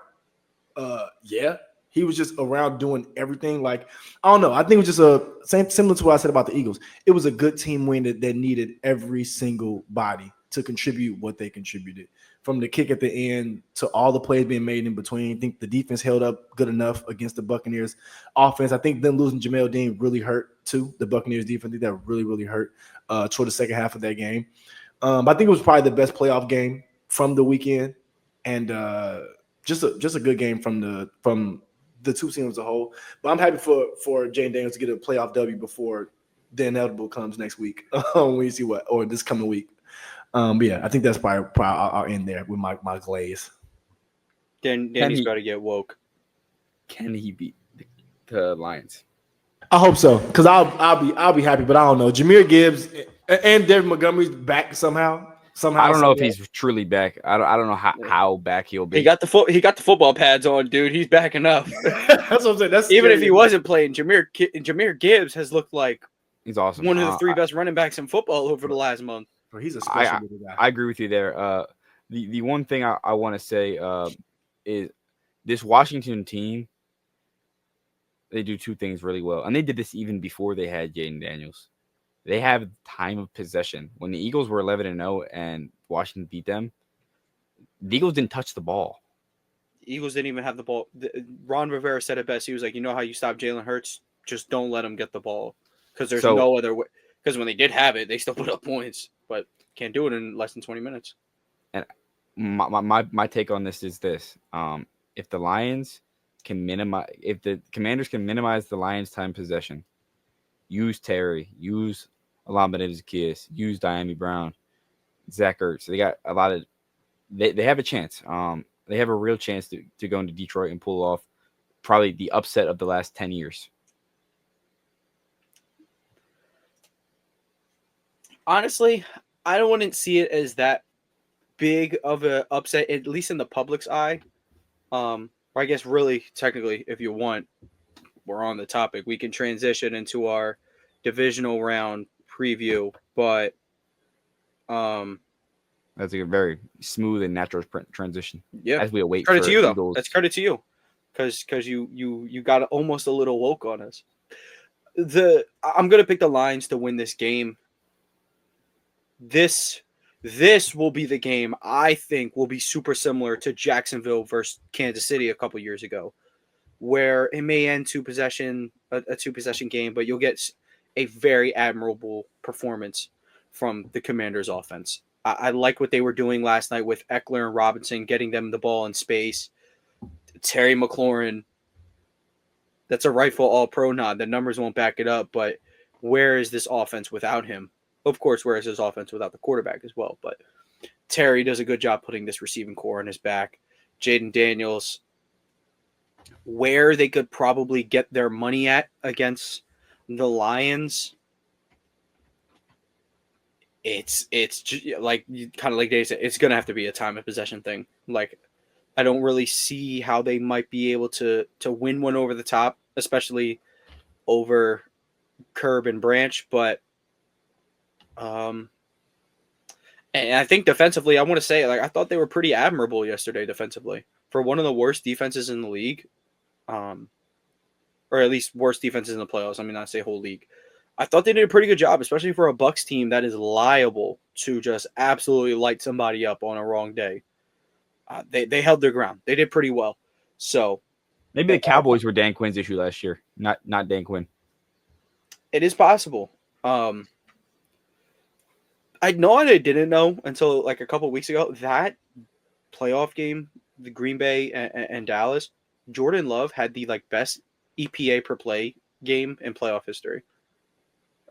he was just around doing everything. Like, I don't know. I think it was just similar to what I said about the Eagles. It was a good team win that needed every single body to contribute what they contributed. From the kick at the end to all the plays being made in between. I think the defense held up good enough against the Buccaneers offense. I think them losing Jamel Dean really hurt too. The Buccaneers defense, I think that really, really hurt toward the second half of that game. I think it was probably the best playoff game from the weekend, and just a good game from the two teams as a whole. But I'm happy for Jane Daniels to get a playoff W before the inevitable comes next week when we see or this coming week. But yeah, I think that's probably I'll end there with my glaze. Then Danny's got to get woke. Can he beat the Lions? I hope so, because I'll be happy, but I don't know. Jahmyr Gibbs and David Montgomery's back somehow. I don't know if he's truly back. I don't know how back he'll be. He got the football pads on, dude. He's backing up. That's what I'm saying. That's even if he wasn't playing, Jahmyr Gibbs has looked like he's awesome. One of the three best running backs in football over the last month. He's a special guy. I agree with you there. The one thing I want to say is this Washington team, they do two things really well. And they did this even before they had Jaden Daniels. They have time of possession. When the Eagles were 11-0 and Washington beat them, the Eagles didn't touch the ball. The Eagles didn't even have the ball. Ron Rivera said it best. He was like, you know how you stop Jalen Hurts? Just don't let him get the ball. Because there's no other way. Because when they did have it, they still put up points, but can't do it in less than 20 minutes. And my take on this is this: if the Commanders can minimize the Lions' time possession, use Terry, use Alamba Zaccheaus, use De'Ami Brown, Zach Ertz. They got a lot of. They have a chance. They have a real chance to go into Detroit and pull off probably the upset of the last 10 years. Honestly, I wouldn't see it as that big of an upset, at least in the public's eye. Or I guess really, technically, if you want, we're on the topic. We can transition into our divisional round preview. But That's a very smooth and natural transition. Yeah. As we await Credit for to you, though. Eagles. That's credit to you. Because you got almost a little woke on us. I'm going to pick the Lions to win this game. This will be the game I think will be super similar to Jacksonville versus Kansas City a couple years ago, where it may end a two-possession game, but you'll get a very admirable performance from the Commanders' offense. I like what they were doing last night with Eckler and Robinson, getting them the ball in space. Terry McLaurin, that's a rightful all-pro nod. The numbers won't back it up, but where is this offense without him? Of course, where is his offense without the quarterback as well? But Terry does a good job putting this receiving core on his back. Jaden Daniels, where they could probably get their money at against the Lions, it's like kind of like Dave said, it's gonna have to be a time of possession thing. Like, I don't really see how they might be able to win one over the top, especially over Curb and Branch. But and I think defensively, I want to say, like, I thought they were pretty admirable yesterday defensively for one of the worst defenses in the league, or at least worst defenses in the playoffs. I mean, not say whole league. I thought they did a pretty good job, especially for a Bucs team that is liable to just absolutely light somebody up on a wrong day. They held their ground. They did pretty well. So maybe the Cowboys were Dan Quinn's issue last year, not Dan Quinn. It is possible. I know what I didn't know until like a couple of weeks ago. That playoff game, the Green Bay and Dallas, Jordan Love had the like best EPA per play game in playoff history.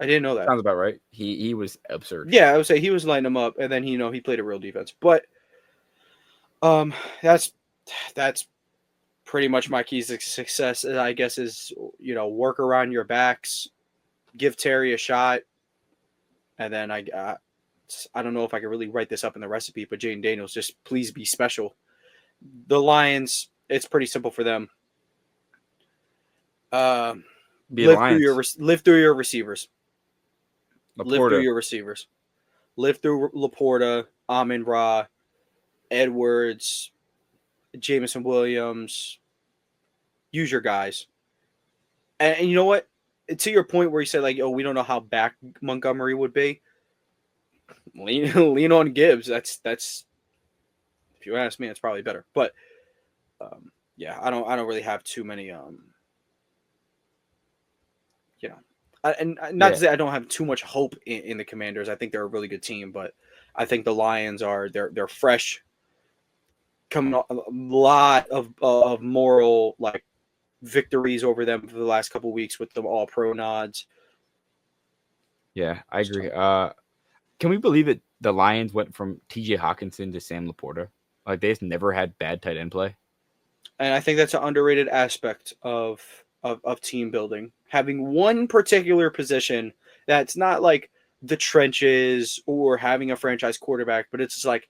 I didn't know that. Sounds about right. He was absurd. Yeah, I would say he was lighting them up, and then he played a real defense. But that's pretty much my keys to success. I guess is work around your backs, give Terry a shot, and then I don't know if I can really write this up in the recipe, but Jaden Daniels, just please be special. The Lions, it's pretty simple for them. Live through your receivers. Laporta. Live through your receivers. Live through Laporta, Amon-Ra, Edwards, Jameson Williams. Use your guys. And you know what? To your point where you said, like, we don't know how back Montgomery would be. Lean on Gibbs. That's if you ask me, it's probably better. But yeah, I don't really have too many to say I don't have too much hope in the Commanders. I think they're a really good team, but I think the Lions they're fresh, coming off a lot of moral like victories over them for the last couple of weeks with the all pro nods. Yeah, I agree. Can we believe that the Lions went from TJ Hawkinson to Sam Laporta? Like, they've never had bad tight end play. And I think that's an underrated aspect of team building. Having one particular position that's not like the trenches or having a franchise quarterback, but it's just like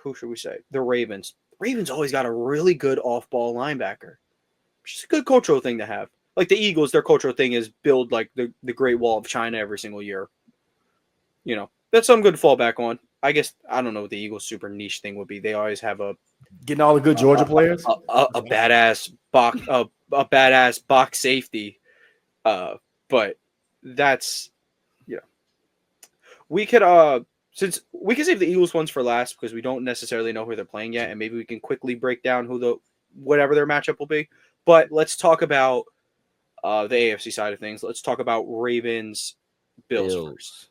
who should we say? The Ravens. Ravens always got a really good off-ball linebacker. Which is a good cultural thing to have. Like the Eagles, their cultural thing is build like the Great Wall of China every single year. That's something good to fall back on. I guess I don't know what the Eagles' super niche thing would be. They always have getting all the good Georgia players, a badass box safety. But that's we could since we can save the Eagles ones for last because we don't necessarily know who they're playing yet, and maybe we can quickly break down whatever their matchup will be. But let's talk about the AFC side of things. Let's talk about Ravens Bills first.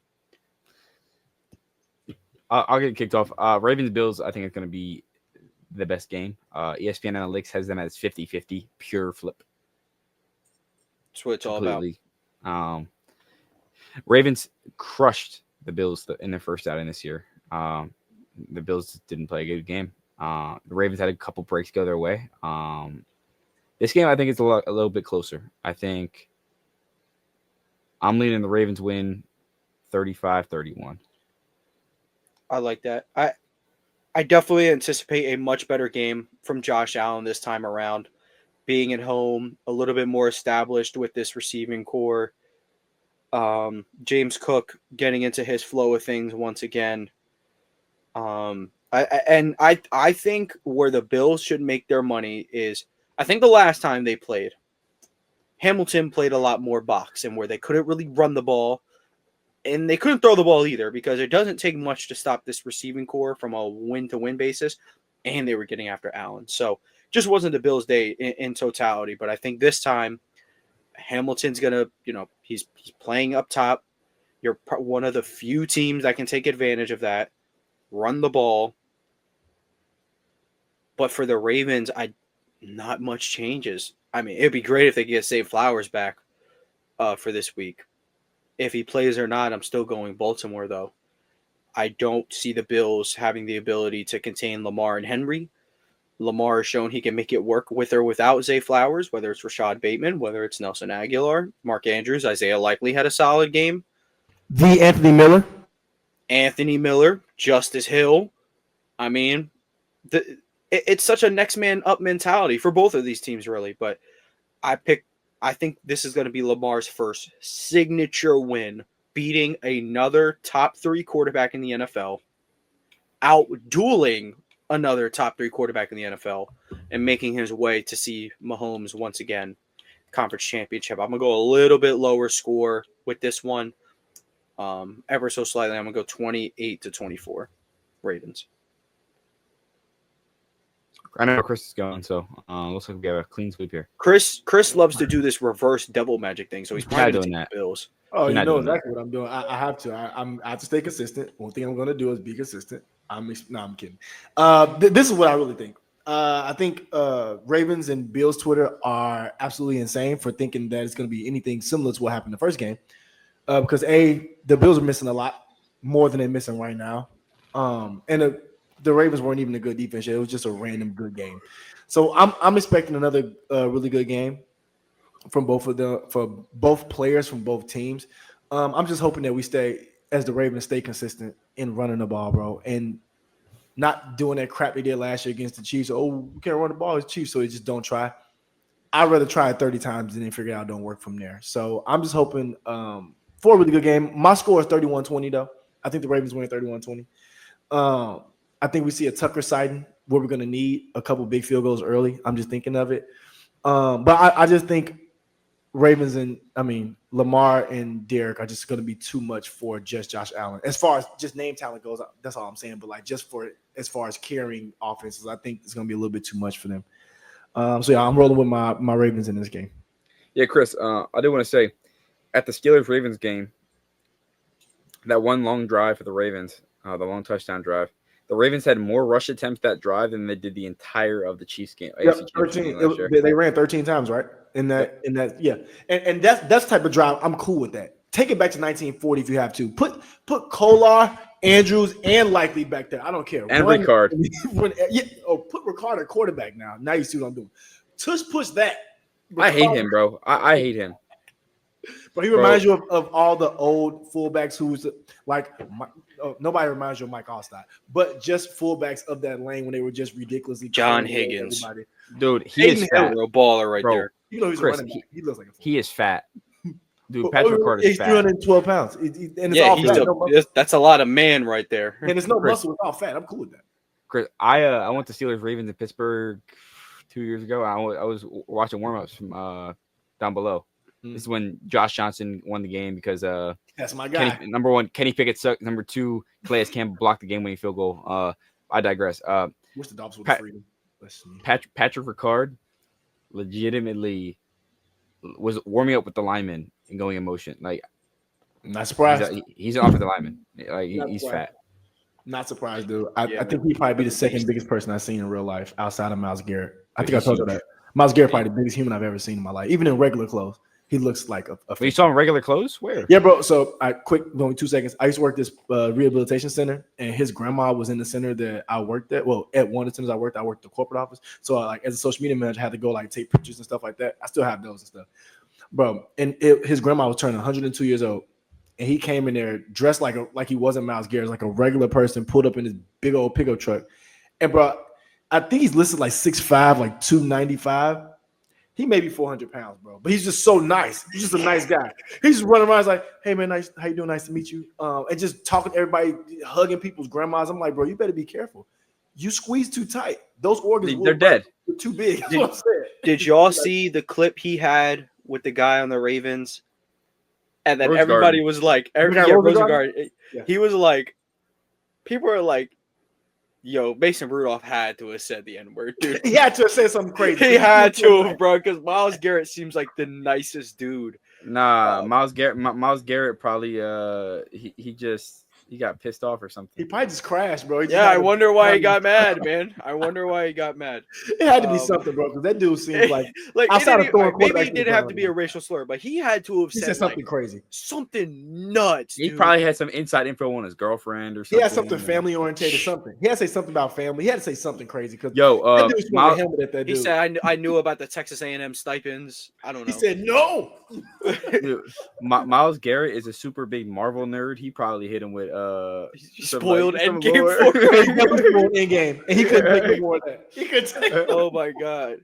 I'll get kicked off. Ravens Bills, I think it's going to be the best game. ESPN Analytics has them as 50-50, pure flip. That's what it's completely all about. Ravens crushed the Bills in their first outing this year. The Bills didn't play a good game. The Ravens had a couple breaks go their way. This game, I think, is a little bit closer. I think I'm leaning the Ravens win 35-31. I like that. I definitely anticipate a much better game from Josh Allen this time around. Being at home, a little bit more established with this receiving core. James Cook getting into his flow of things once again. I think where the Bills should make their money is, I think the last time they played, Hamilton played a lot more box and where they couldn't really run the ball and they couldn't throw the ball either because it doesn't take much to stop this receiving core from a win-to-win basis, and they were getting after Allen. So just wasn't the Bills' day in totality, but I think this time Hamilton's going to, he's playing up top. You're one of the few teams that can take advantage of that, run the ball. But for the Ravens, not much changes. I mean, it'd be great if they get Zay Flowers back for this week. If he plays or not, I'm still going Baltimore, though. I don't see the Bills having the ability to contain Lamar and Henry. Lamar has shown he can make it work with or without Zay Flowers, whether it's Rashad Bateman, whether it's Nelson Aguilar, Mark Andrews. Isaiah Likely had a solid game. Anthony Miller, Justice Hill. I mean, it's such a next man up mentality for both of these teams, really. But I think this is going to be Lamar's first signature win, beating another top 3 quarterback in the NFL, out-dueling another top 3 quarterback in the NFL, and making his way to see Mahomes once again conference championship. I'm going to go a little bit lower score with this one, ever so slightly. I'm going to go 28-24 Ravens. I know where Chris is going, so looks like we have a clean sweep here. Chris loves to do this reverse devil magic thing, so he's probably doing that. Bills. Oh, you know exactly what I'm doing. I have to. I have to stay consistent. One thing I'm going to do is be consistent. I'm kidding. This is what I really think. I think Ravens and Bills Twitter are absolutely insane for thinking that it's going to be anything similar to what happened in the first game. Because the Bills are missing a lot more than they're missing right now. And the Ravens weren't even a good defense yet. It was just a random good game. So I'm expecting another really good game from both players from both teams. I'm just hoping that we the Ravens stay consistent in running the ball, bro, and not doing that crap they did last year against the Chiefs. Oh, we can't run the ball as Chiefs, so they just don't try. I'd rather try it 30 times and then figure out it don't work from there. So I'm just hoping for a really good game. My score is 31-20, though. I think the Ravens win 31-20. I think we see a Tucker sighting where we're going to need a couple big field goals early. I'm just thinking of it. But I just think Lamar and Derek are just going to be too much for just Josh Allen. As far as just name talent goes, that's all I'm saying. But as far as carrying offenses, I think it's going to be a little bit too much for them. So yeah, I'm rolling with my Ravens in this game. Yeah, Chris, I do want to say, at the Steelers-Ravens game, that one long drive for the Ravens, the long touchdown drive, the Ravens had more rush attempts that drive than they did the entire of the Chiefs game. Yep, 13. They ran 13 times, right? In that, yeah. And that's type of drive. I'm cool with that. Take it back to 1940 if you have to. Put Kolar, Andrews, and Likely back there. I don't care. And Ricard. Put Ricard at quarterback now. Now you see what I'm doing. Just push that. Ricard. I hate him, bro. I hate him. But he reminds you of all the old fullbacks who's like nobody reminds you of Mike Allstott, but just fullbacks of that lane when they were just ridiculously. John Higgins, dude, he is fat. A real baller right there. You know he's Chris, running back. He looks like a fullback. He is fat. Dude, Patrick Ricard is fat. He's 312 pounds. And it's that's a lot of man right there. And it's no muscle without fat. I'm cool with that. Chris, I went to Steelers Ravens in Pittsburgh 2 years ago. I was watching warm-ups from down below. This is when Josh Johnson won the game because that's my guy. Number one, Kenny Pickett sucked. Number two, Calais Campbell blocked the game-winning field goal. I digress. What's the Dobbs with the freedom? Patrick Ricard legitimately was warming up with the linemen and going in motion. Like, not surprised. He's an offensive lineman. Like he's fat. Not surprised, dude. I think he'd probably be the second biggest person I've seen in real life outside of Myles Garrett. I think I told you that. Myles Garrett probably the biggest human I've ever seen in my life, even in regular clothes. He looks like a you saw him in regular clothes? Where? Yeah, bro. So only 2 seconds. I used to work this rehabilitation center, and his grandma was in the center that I worked at. Well, at one of the centers I worked the corporate office. So as a social media manager, I had to go take pictures and stuff like that. I still have those and stuff, bro. And his grandma was turning 102 years old, and he came in there dressed like he wasn't Myles Garrett, like a regular person, pulled up in his big old pickup truck, and bro, I think he's listed like 6'5", like 295. He may be 400 pounds, bro, but he's just so nice. He's just a nice guy. He's just running around he's like, hey, man, nice. How you doing? Nice to meet you. And just talking to everybody, hugging people's grandmas. I'm like, bro, you better be careful. You squeeze too tight. Those organs They're dead. They're too big. That's what I'm saying. Did y'all see the clip he had with the guy on the Ravens? And then Rose everybody Garden. was like, Rosengarten? Yeah. He was like, people are like, yo, Mason Rudolph had to have said the N-word, dude. He had to have said something crazy. He had to, bro, because Myles Garrett seems like the nicest dude. Nah, Myles Garrett probably he got pissed off or something. He probably just crashed, bro. I wonder why he got mad, man. I wonder why he got mad. It had to be something, bro, because that dude seems like outside of throwing maybe it didn't have to be a racial slur, but he had to have said something like, crazy, something nuts. He dude. probably had some inside info on his girlfriend or something. He had something family oriented or something. He had to say something about family. He had to say something crazy because that dude swung a helmet at that dude. He said, "I knew about the Texas A&M stipends." I don't know. He said no. Dude, Myles Garrett is a super big Marvel nerd. He probably hit him with spoiled some Endgame lore. for him. Endgame, and he couldn't take no more of that. He couldn't take. Oh my god.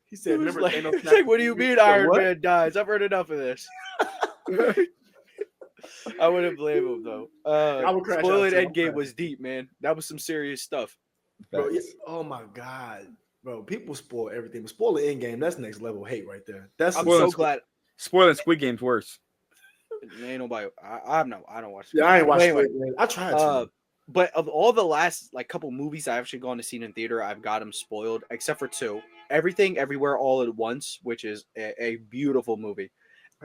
He said, He was "Remember, like, Thanos it's snapped like, what do his you fingers?" mean He said, Iron "What?" Man dies? I've heard enough of this. I wouldn't blame him though. would crash out Spoiling too. I'm Endgame crashing. was deep, man. That was some serious stuff. Bro, oh my god, bro, people spoil everything. But spoil the Endgame, that's next level hate right there. That's I'm Spoiling so glad. Spoiling Squid Game's worse. Ain't nobody. I don't watch. Yeah, I ain't watched Anyway, it. I tried to. But of all the last like couple movies I've actually gone to see in theater, I've got them spoiled except for two. Everything, Everywhere, All at Once, which is a beautiful movie,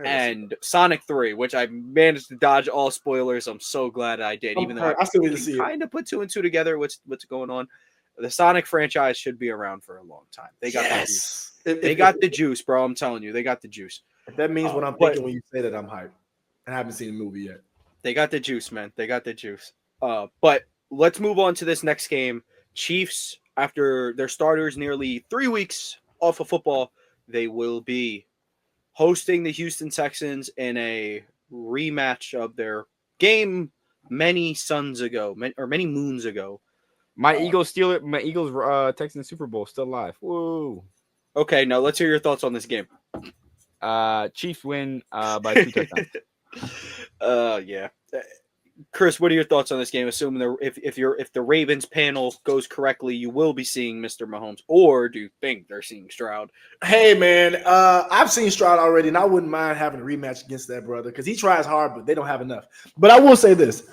and Sonic 3, which I managed to dodge all spoilers. I'm so glad I did, even though I still need to see it. kind of put two and two together. What's going on? The Sonic franchise should be around for a long time. They got the juice. They got the juice, bro. I'm telling you, they got the juice. That means what I'm thinking when you say that I'm hyped. I haven't seen the movie yet. They got the juice, man. They got the juice. But let's move on to this next game. Chiefs, after their starters nearly 3 weeks off of football, they will be hosting the Houston Texans in a rematch of their game many moons ago. My Eagles Texans Super Bowl still alive. Whoa. Okay, now let's hear your thoughts on this game. Chiefs win by 2 touchdowns. Yeah. Chris, what are your thoughts on this game? Assuming if the Ravens panel goes correctly, you will be seeing Mr. Mahomes, or do you think they're seeing Stroud? Hey man, I've seen Stroud already, and I wouldn't mind having a rematch against that brother because he tries hard, but they don't have enough. But I will say this: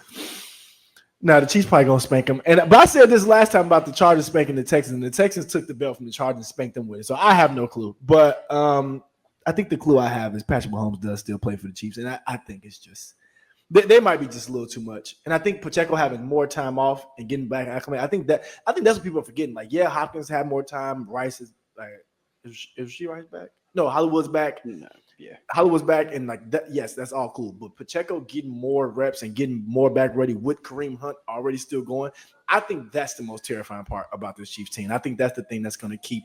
now the Chiefs probably gonna spank him. But I said this last time about the Chargers spanking the Texans, and the Texans took the belt from the Chargers and spanked them with it. So I have no clue. But I think the clue I have is Patrick Mahomes does still play for the Chiefs, and I think it's just. They might be just a little too much, and I think Pacheco having more time off and getting back acclimated. I think that's what people are forgetting. Like, yeah, Hopkins had more time. Rice is like, is she Rice back? No, Hollywood's back. No, yeah, Hollywood's back, and like that. Yes, that's all cool. But Pacheco getting more reps and getting more back ready with Kareem Hunt already still going. I think that's the most terrifying part about this Chiefs team. I think that's the thing that's going to keep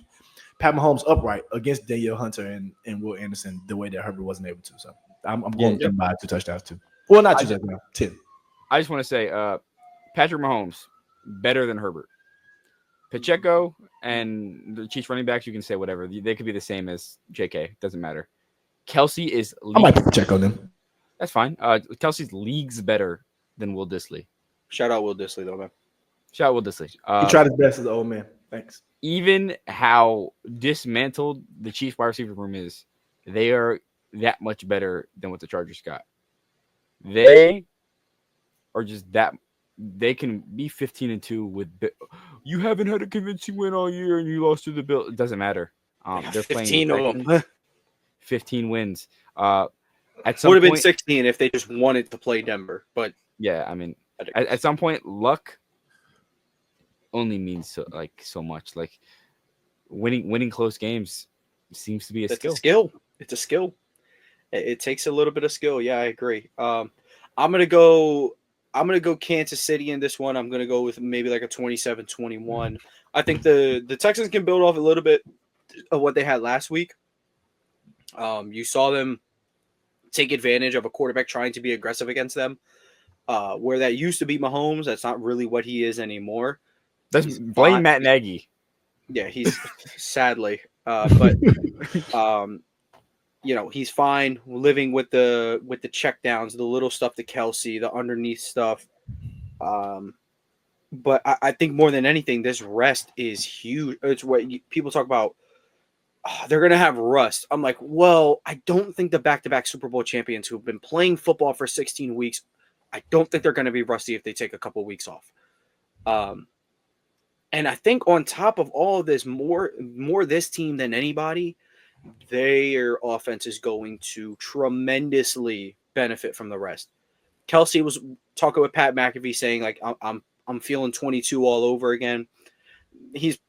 Pat Mahomes upright against Danielle Hunter and Will Anderson the way that Herbert wasn't able to. So I'm going to buy 2 touchdowns too. Well, not 2 touchdowns, 10. I just want to say, Patrick Mahomes better than Herbert. Pacheco and the Chiefs running backs, you can say whatever. They could be the same as JK. Doesn't matter. Kelsey is. I might be Pacheco then. That's fine. Kelsey's leagues better than Will Dissly. Shout out Will Dissly though, man. Shout out Will Dissly. He tried his best as an old man. Thanks. Even how dismantled the Chiefs wide receiver room is, they are that much better than what the Chargers got. They are just that they can be 15-2 with. You haven't had a convincing win all year, and you lost to the Bills. It doesn't matter. They're 15 playing of them. 15 wins. At some would have been point, 16 if they just wanted to play Denver. But yeah, I mean, at some point, luck only means so much. Like winning close games seems to be a skill. It's a skill. It takes a little bit of skill. Yeah, I agree. I'm gonna go Kansas City in this one. I'm gonna go with maybe like a 27-21. I think the Texans can build off a little bit of what they had last week. You saw them take advantage of a quarterback trying to be aggressive against them. Where that used to be Mahomes, that's not really what he is anymore. Blame Matt Nagy. Yeah, he's sadly. But he's fine living with the checkdowns, the little stuff to Kelsey, the underneath stuff. But I think more than anything, this rest is huge. It's what people talk about. Oh, they're going to have rust. I'm like, well, I don't think the back-to-back Super Bowl champions who've been playing football for 16 weeks, I don't think they're going to be rusty if they take a couple weeks off. And I think on top of all of this, more this team than anybody, their offense is going to tremendously benefit from the rest. Kelsey was talking with Pat McAfee saying, like, I'm feeling 22 all over again. He's,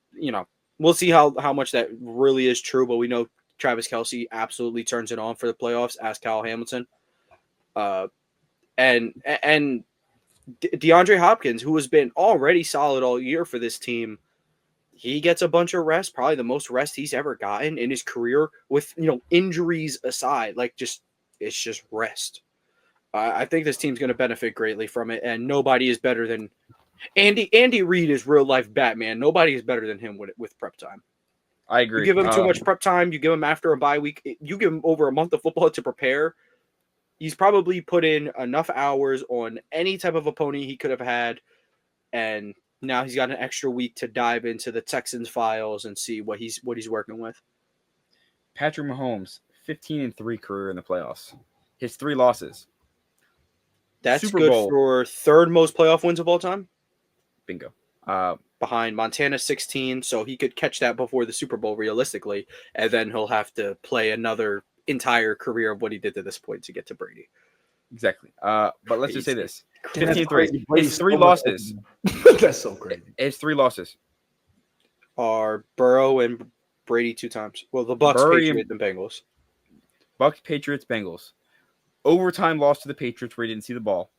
we'll see how much that really is true, but we know Travis Kelsey absolutely turns it on for the playoffs. Ask Kyle Hamilton. And DeAndre Hopkins, who has been already solid all year for this team, he gets a bunch of rest, probably the most rest he's ever gotten in his career with, injuries aside. Like, it's just rest. I think this team's going to benefit greatly from it, and nobody is better than Andy Reid is real life Batman. Nobody is better than him with prep time. I agree. You give him too much prep time. You give him after a bye week. You give him over a month of football to prepare. He's probably put in enough hours on any type of opponent he could have had, and now he's got an extra week to dive into the Texans files and see what he's working with. Patrick Mahomes, 15-3 career in the playoffs. His 3 losses. That's Super good Bowl. for third most playoff wins of all time. Bingo. Behind Montana 16, so he could catch that before the Super Bowl realistically, and then he'll have to play another entire career of what he did to this point to get to Brady. Exactly. But let's just say this. 15-3. His 3 losses. That's so crazy. His 3 losses are Burrow and Brady 2 times. Well, the Bucks, Patriots, and Bengals. Bucks, Patriots, Bengals. Overtime loss to the Patriots where he didn't see the ball.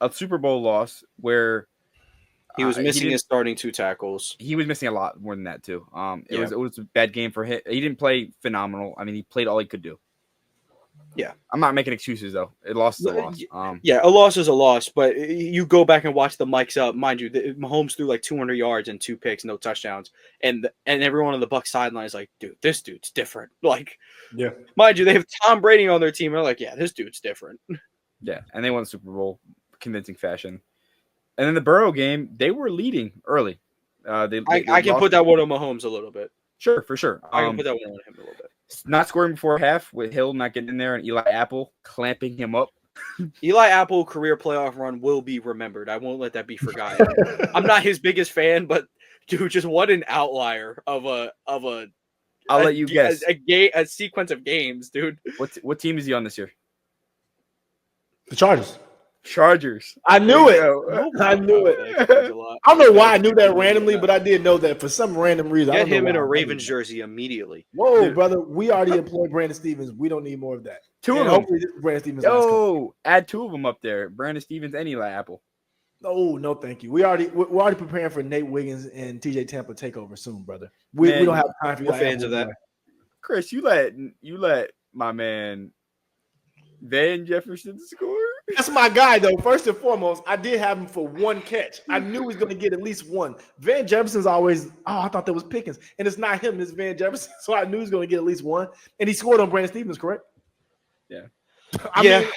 A Super Bowl loss where he was missing his starting 2 tackles. He was missing a lot more than that too. It was a bad game for him. He didn't play phenomenal. I mean, he played all he could do. Yeah. I'm not making excuses though. A loss is a loss. A loss is a loss, but you go back and watch the mics up. Mind you, Mahomes threw like 200 yards and 2 picks, no touchdowns. And everyone on the Bucs sideline is like, dude, this dude's different. Like, yeah. Mind you, they have Tom Brady on their team. They're like, yeah, this dude's different. Yeah, and they won the Super Bowl convincing fashion. And then the Burrow game, they were leading early. I can put that one on Mahomes a little bit. Sure, for sure. I can put that one on him a little bit. Not scoring before half with Hill not getting in there and Eli Apple clamping him up. Eli Apple career playoff run will be remembered. I won't let that be forgotten. I'm not his biggest fan, but dude, just what an outlier of a. I'll let you guess a sequence of games, dude. What team is he on this year? The Chargers. I knew it. I knew it. I don't know why I knew that randomly, but I did know that for some random reason. Get him in a Ravens jersey immediately. Whoa, dude. Brother. We already employed Brandon Stevens. We don't need more of that. 2 of them. Hopefully this is Brandon Stevens. Add 2 of them up there. Brandon Stevens and Eli Apple. No, thank you. We're already preparing for Nate Wiggins and TJ Tampa takeover soon, brother. We don't have time for you. We're fans of that. Chris, you let my man Van Jefferson score. That's my guy, though. First and foremost, I did have him for 1 catch. I knew he was going to get at least 1. Van Jefferson's always, I thought that was Pickens. And it's not him, it's Van Jefferson. So I knew he was going to get at least 1. And he scored on Brandon Stevens, correct? Yeah. I mean,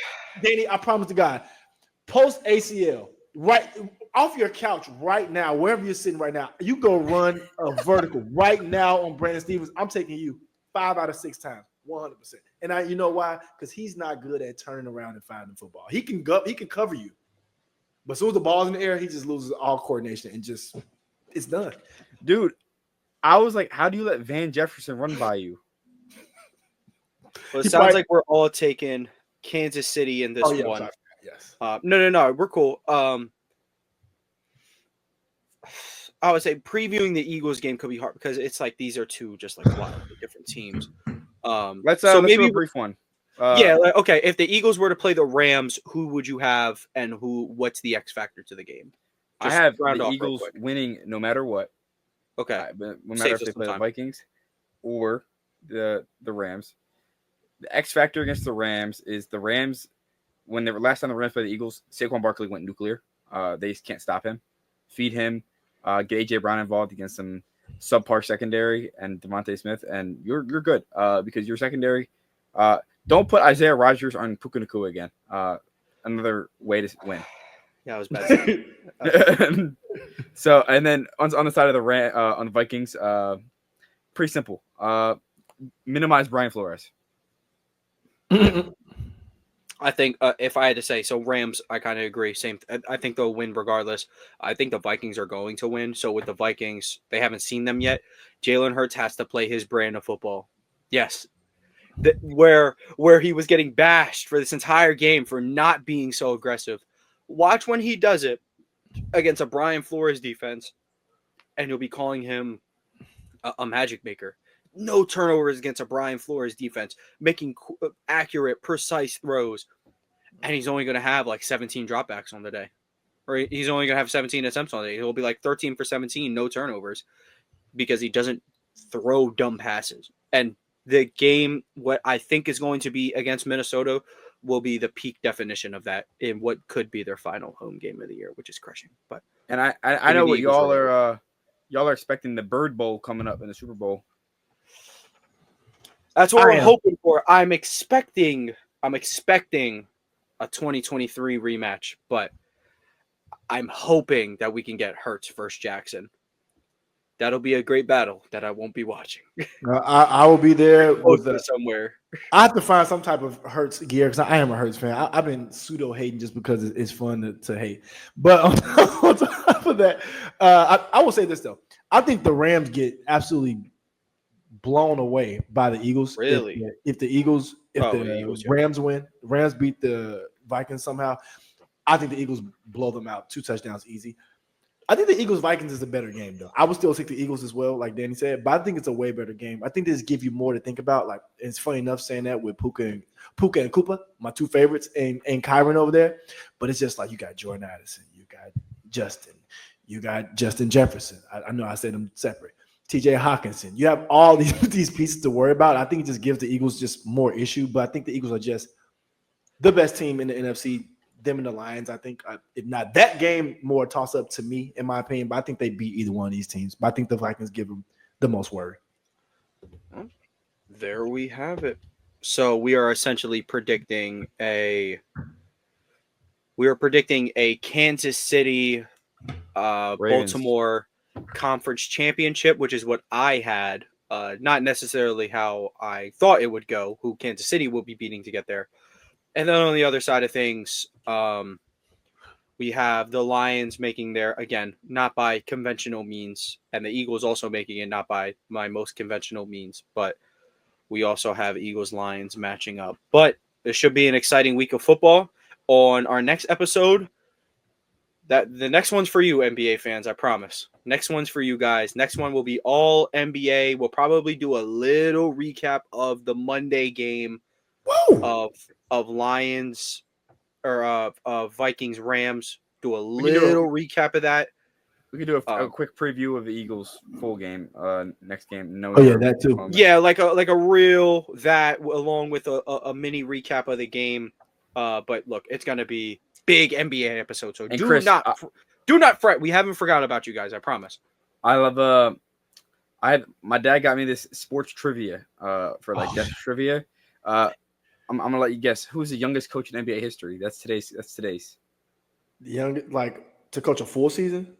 Danny, I promise to God, post ACL, right off your couch right now, wherever you're sitting right now, you go run a vertical right now on Brandon Stevens. I'm taking you 5 out of 6 times. 100%. And you know why? Because he's not good at turning around and finding football. He can cover you. But as soon as the ball's in the air, he just loses all coordination and it's done. Dude, I was like, how do you let Van Jefferson run by you? Well, it sounds like we're all taking Kansas City in this one. Sorry. Yes. No. We're cool. I would say previewing the Eagles game could be hard because it's like these are 2 just like wildly different teams. Let's maybe do a brief one. Okay. If the Eagles were to play the Rams, who would you have, and what's the X factor to the game? I have the Eagles winning no matter what. Okay, no matter if they play the Vikings or the Rams. The X factor against the Rams is the Rams. When they were last time the Rams played the Eagles, Saquon Barkley went nuclear. They just can't stop him. Feed him. Get AJ Brown involved against some subpar secondary and Devontae Smith, and you're good because your secondary. Don't put Isaiah Rodgers on Puka Nacua again. Another way to win. Yeah, it was bad. So, and then on the side of on the Vikings, pretty simple. Minimize Brian Flores. I think if I had to say, so Rams, I kind of agree. Same. I think they'll win regardless. I think the Vikings are going to win. So with the Vikings, they haven't seen them yet. Jalen Hurts has to play his brand of football. Yes. Where he was getting bashed for this entire game for not being so aggressive. Watch when he does it against a Brian Flores defense, and you'll be calling him a magic maker. No turnovers against a Brian Flores defense, making accurate, precise throws, and he's only going to have like 17 dropbacks on the day. Or he's only going to have 17 attempts on the day. He'll be like 13 for 17, no turnovers, because he doesn't throw dumb passes. And the game, what I think is going to be against Minnesota, will be the peak definition of that in what could be their final home game of the year, which is crushing. But and I know what y'all are expecting, the Bird Bowl coming up in the Super Bowl. That's what I'm hoping for. I'm expecting a 2023 rematch, but I'm hoping that we can get Hurts versus Jackson. That'll be a great battle that I won't be watching. I will be there with somewhere. I have to find some type of Hurts gear because I am a Hurts fan. I've been pseudo hating just because it's fun to hate. But on top of that, I will say this though: I think the Rams get absolutely blown away by the Eagles. Really? If the Rams win, Rams beat the Vikings somehow, I think the Eagles blow them out. 2 touchdowns easy. I think the Eagles-Vikings is a better game, though. I would still take the Eagles as well, like Danny said, but I think it's a way better game. I think this give you more to think about. Like, it's funny enough saying that with Puka and Koopa, my 2 favorites, and Kyron over there. But it's just like you got Jordan Addison, you got Justin Jefferson. I know I said them separate. TJ Hawkinson. You have all these pieces to worry about. I think it just gives the Eagles just more issue, but I think the Eagles are just the best team in the NFC. Them and the Lions, I think, if not that game, more toss up to me, in my opinion. But I think they beat either one of these teams. But I think the Vikings give them the most worry. There we have it. So we are essentially predicting a Kansas City, Baltimore conference championship, which is what I had. Not necessarily how I thought it would go. Who Kansas City will be beating to get there. And then on the other side of things, we have the Lions making their, again, not by conventional means, and the Eagles also making it not by my most conventional means, but we also have Eagles-Lions matching up. But it should be an exciting week of football. On our next episode, the next one's for you, NBA fans, I promise. Next one's for you guys. Next one will be all NBA. We'll probably do a little recap of the Monday game of Lions or of Vikings Rams. Do a little recap of that. We could do a quick preview of the Eagles full game next game. That too. Yeah, like a real that along with a mini recap of the game. But look, it's gonna be big NBA episode. So do not fret. We haven't forgotten about you guys. I promise. I love my dad got me this sports trivia for guest trivia. I'm gonna let you guess who's the youngest coach in NBA history. That's today's. The youngest, to coach a full season.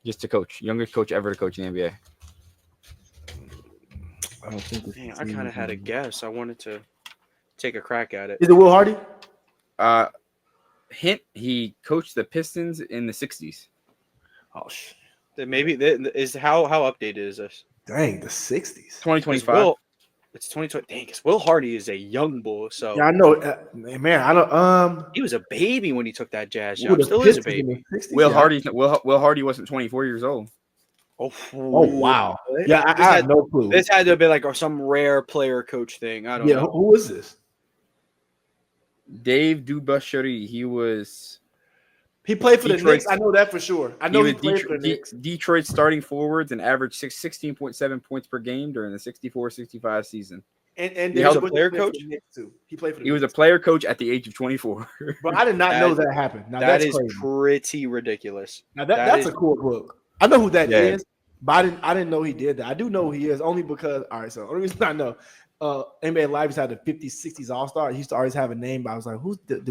Just to coach, youngest coach ever to coach in the NBA. I don't think. I kind of had a guess. I wanted to take a crack at it. Is it Will Hardy? Hint: he coached the Pistons in the '60s. Oh shit! Maybe is how updated is this? Dang, the '60s. 2025. It's 2020. Dang, because Will Hardy is a young bull. So yeah, I know. Man, I don't. He was a baby when he took that Jazz job. Still is a baby. Will Hardy wasn't 24 years old. Oh wow. Yeah, I had no clue. This had to have been like some rare player coach thing. I don't know. Who is this? Dave Dubuchery. He played for the Knicks. I know that for sure. I know he played for the Knicks. Detroit starting forwards and averaged 16.7 points per game during the 64-65 season. And he was a player coach too. He played for the He was a player coach at the age of 24. But I did not know that happened. Now that is crazy. pretty ridiculous. Now that's a cool book. I know who that is. But I didn't know he did that. I do know who he is only because, all right, so only reason I know, NBA Live had the 50s, 60s All-Star. He used to always have a name, but I was like, who's that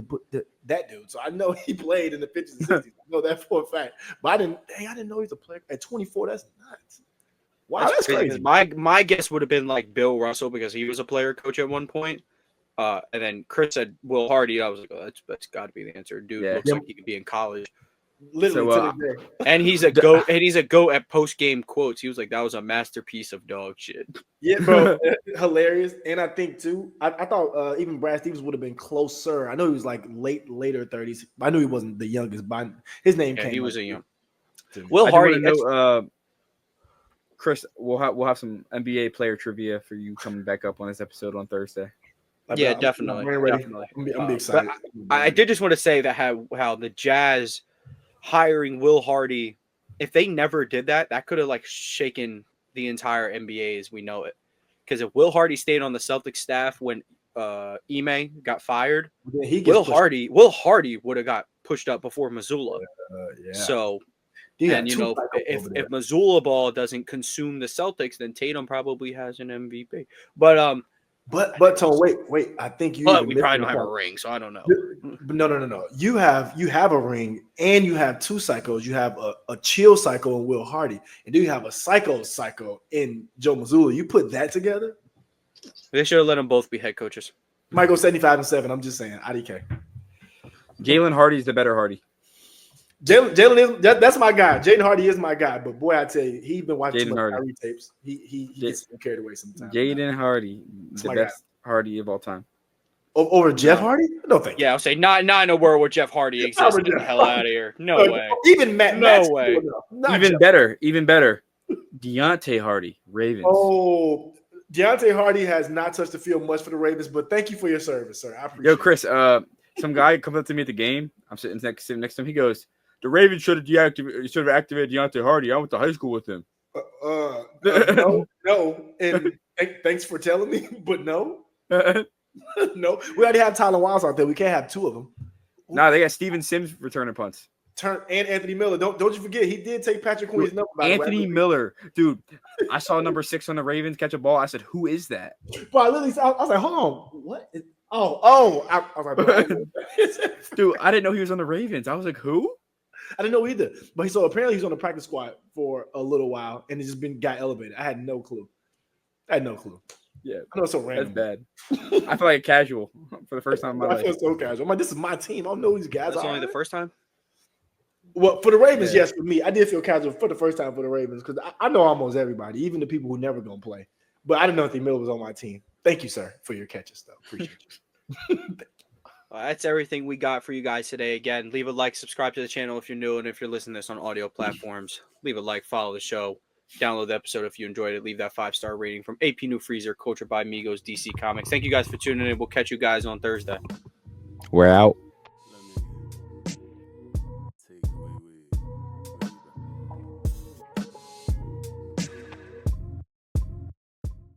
dude? So I know he played in the 50s and 60s. I know that for a fact. But I didn't know he's a player at 24. That's nuts. Wow, that's crazy. My guess would have been like Bill Russell because he was a player coach at one point. And then Chris said Will Hardy. I was like, oh, that's got to be the answer. Dude looks like he could be in college. Literally to this day. And he's a goat. And he's a goat at post game quotes. He was like, "That was a masterpiece of dog shit." Yeah, bro, hilarious. And I think too, I thought even Brad Stevens would have been closer. I know he was like later 30s. I knew he wasn't the youngest, but his name came. He was a young. Will Hardy. Chris, we'll have some NBA player trivia for you coming back up on this episode on Thursday. Yeah, definitely. I'm excited. I did just want to say that how the Jazz hiring Will Hardy, if they never did that, that could have like shaken the entire NBA as we know it. Because if Will Hardy stayed on the Celtics staff when Ime got fired, Will Hardy would have got pushed up before Missoula. So, and if Missoula ball doesn't consume the Celtics, then Tatum probably has an MVP. But Tone, wait. I think you. But we probably don't have a ring, so I don't know. No. You have a ring, and you have two psychos. You have a chill psycho in Will Hardy, and do you have a psycho in Joe Mazzulla? You put that together. They should have let them both be head coaches. Might go 75-7. I'm just saying. IDK. Jalen Hardy's the better Hardy. Jalen is that's my guy. Jaden Hardy is my guy, but boy, I tell you, he's been watching too much Kyrie tapes. He gets carried away sometimes. Jaden Hardy, the best Hardy of all time. Over Jeff Hardy? No thank you. Yeah, I'll say not in a world where Jeff Hardy exists. Get the hell out of here. No way. Even Matt. No way. Even better. Deontay Hardy, Ravens. Oh, Deontay Hardy has not touched the field much for the Ravens, but thank you for your service, sir. I appreciate it. Chris, some guy comes up to me at the game. I'm sitting next to him. He goes, the Ravens should have activated Deontay Hardy. I went to high school with him. No. And thanks for telling me, but no. No. We already have Tyler Wiles out there. We can't have two of them. Nah, they got Steven Sims returning punts. And Anthony Miller. Don't you forget, he did take Patrick Queen's number. Anthony Miller. Dude, I saw number 6 on the Ravens catch a ball. I said, who is that? But I was like, hold on. What? I was like, dude, I didn't know he was on the Ravens. I was like, who? I didn't know either. But apparently he's on the practice squad for a little while and it's just got elevated. I had no clue. Yeah. I know it's so random. That's bad. I feel like casual for the first time in my life. I feel so casual. I'm like, this is my team. I don't know these guys. That's only the first time? Well, for the Ravens, yes. For me, I did feel casual for the first time for the Ravens because I know almost everybody, even the people who never going to play. But I didn't know Anthony Miller was on my team. Thank you, sir, for your catches, though. Appreciate you. That's everything we got for you guys today. Again, leave a like, subscribe to the channel if you're new, and if you're listening to this on audio platforms, leave a like, follow the show, download the episode if you enjoyed it, leave that 5-star rating from AP New Freezer, Culture by Migos, DC Comics. Thank you guys for tuning in. We'll catch you guys on Thursday. We're out.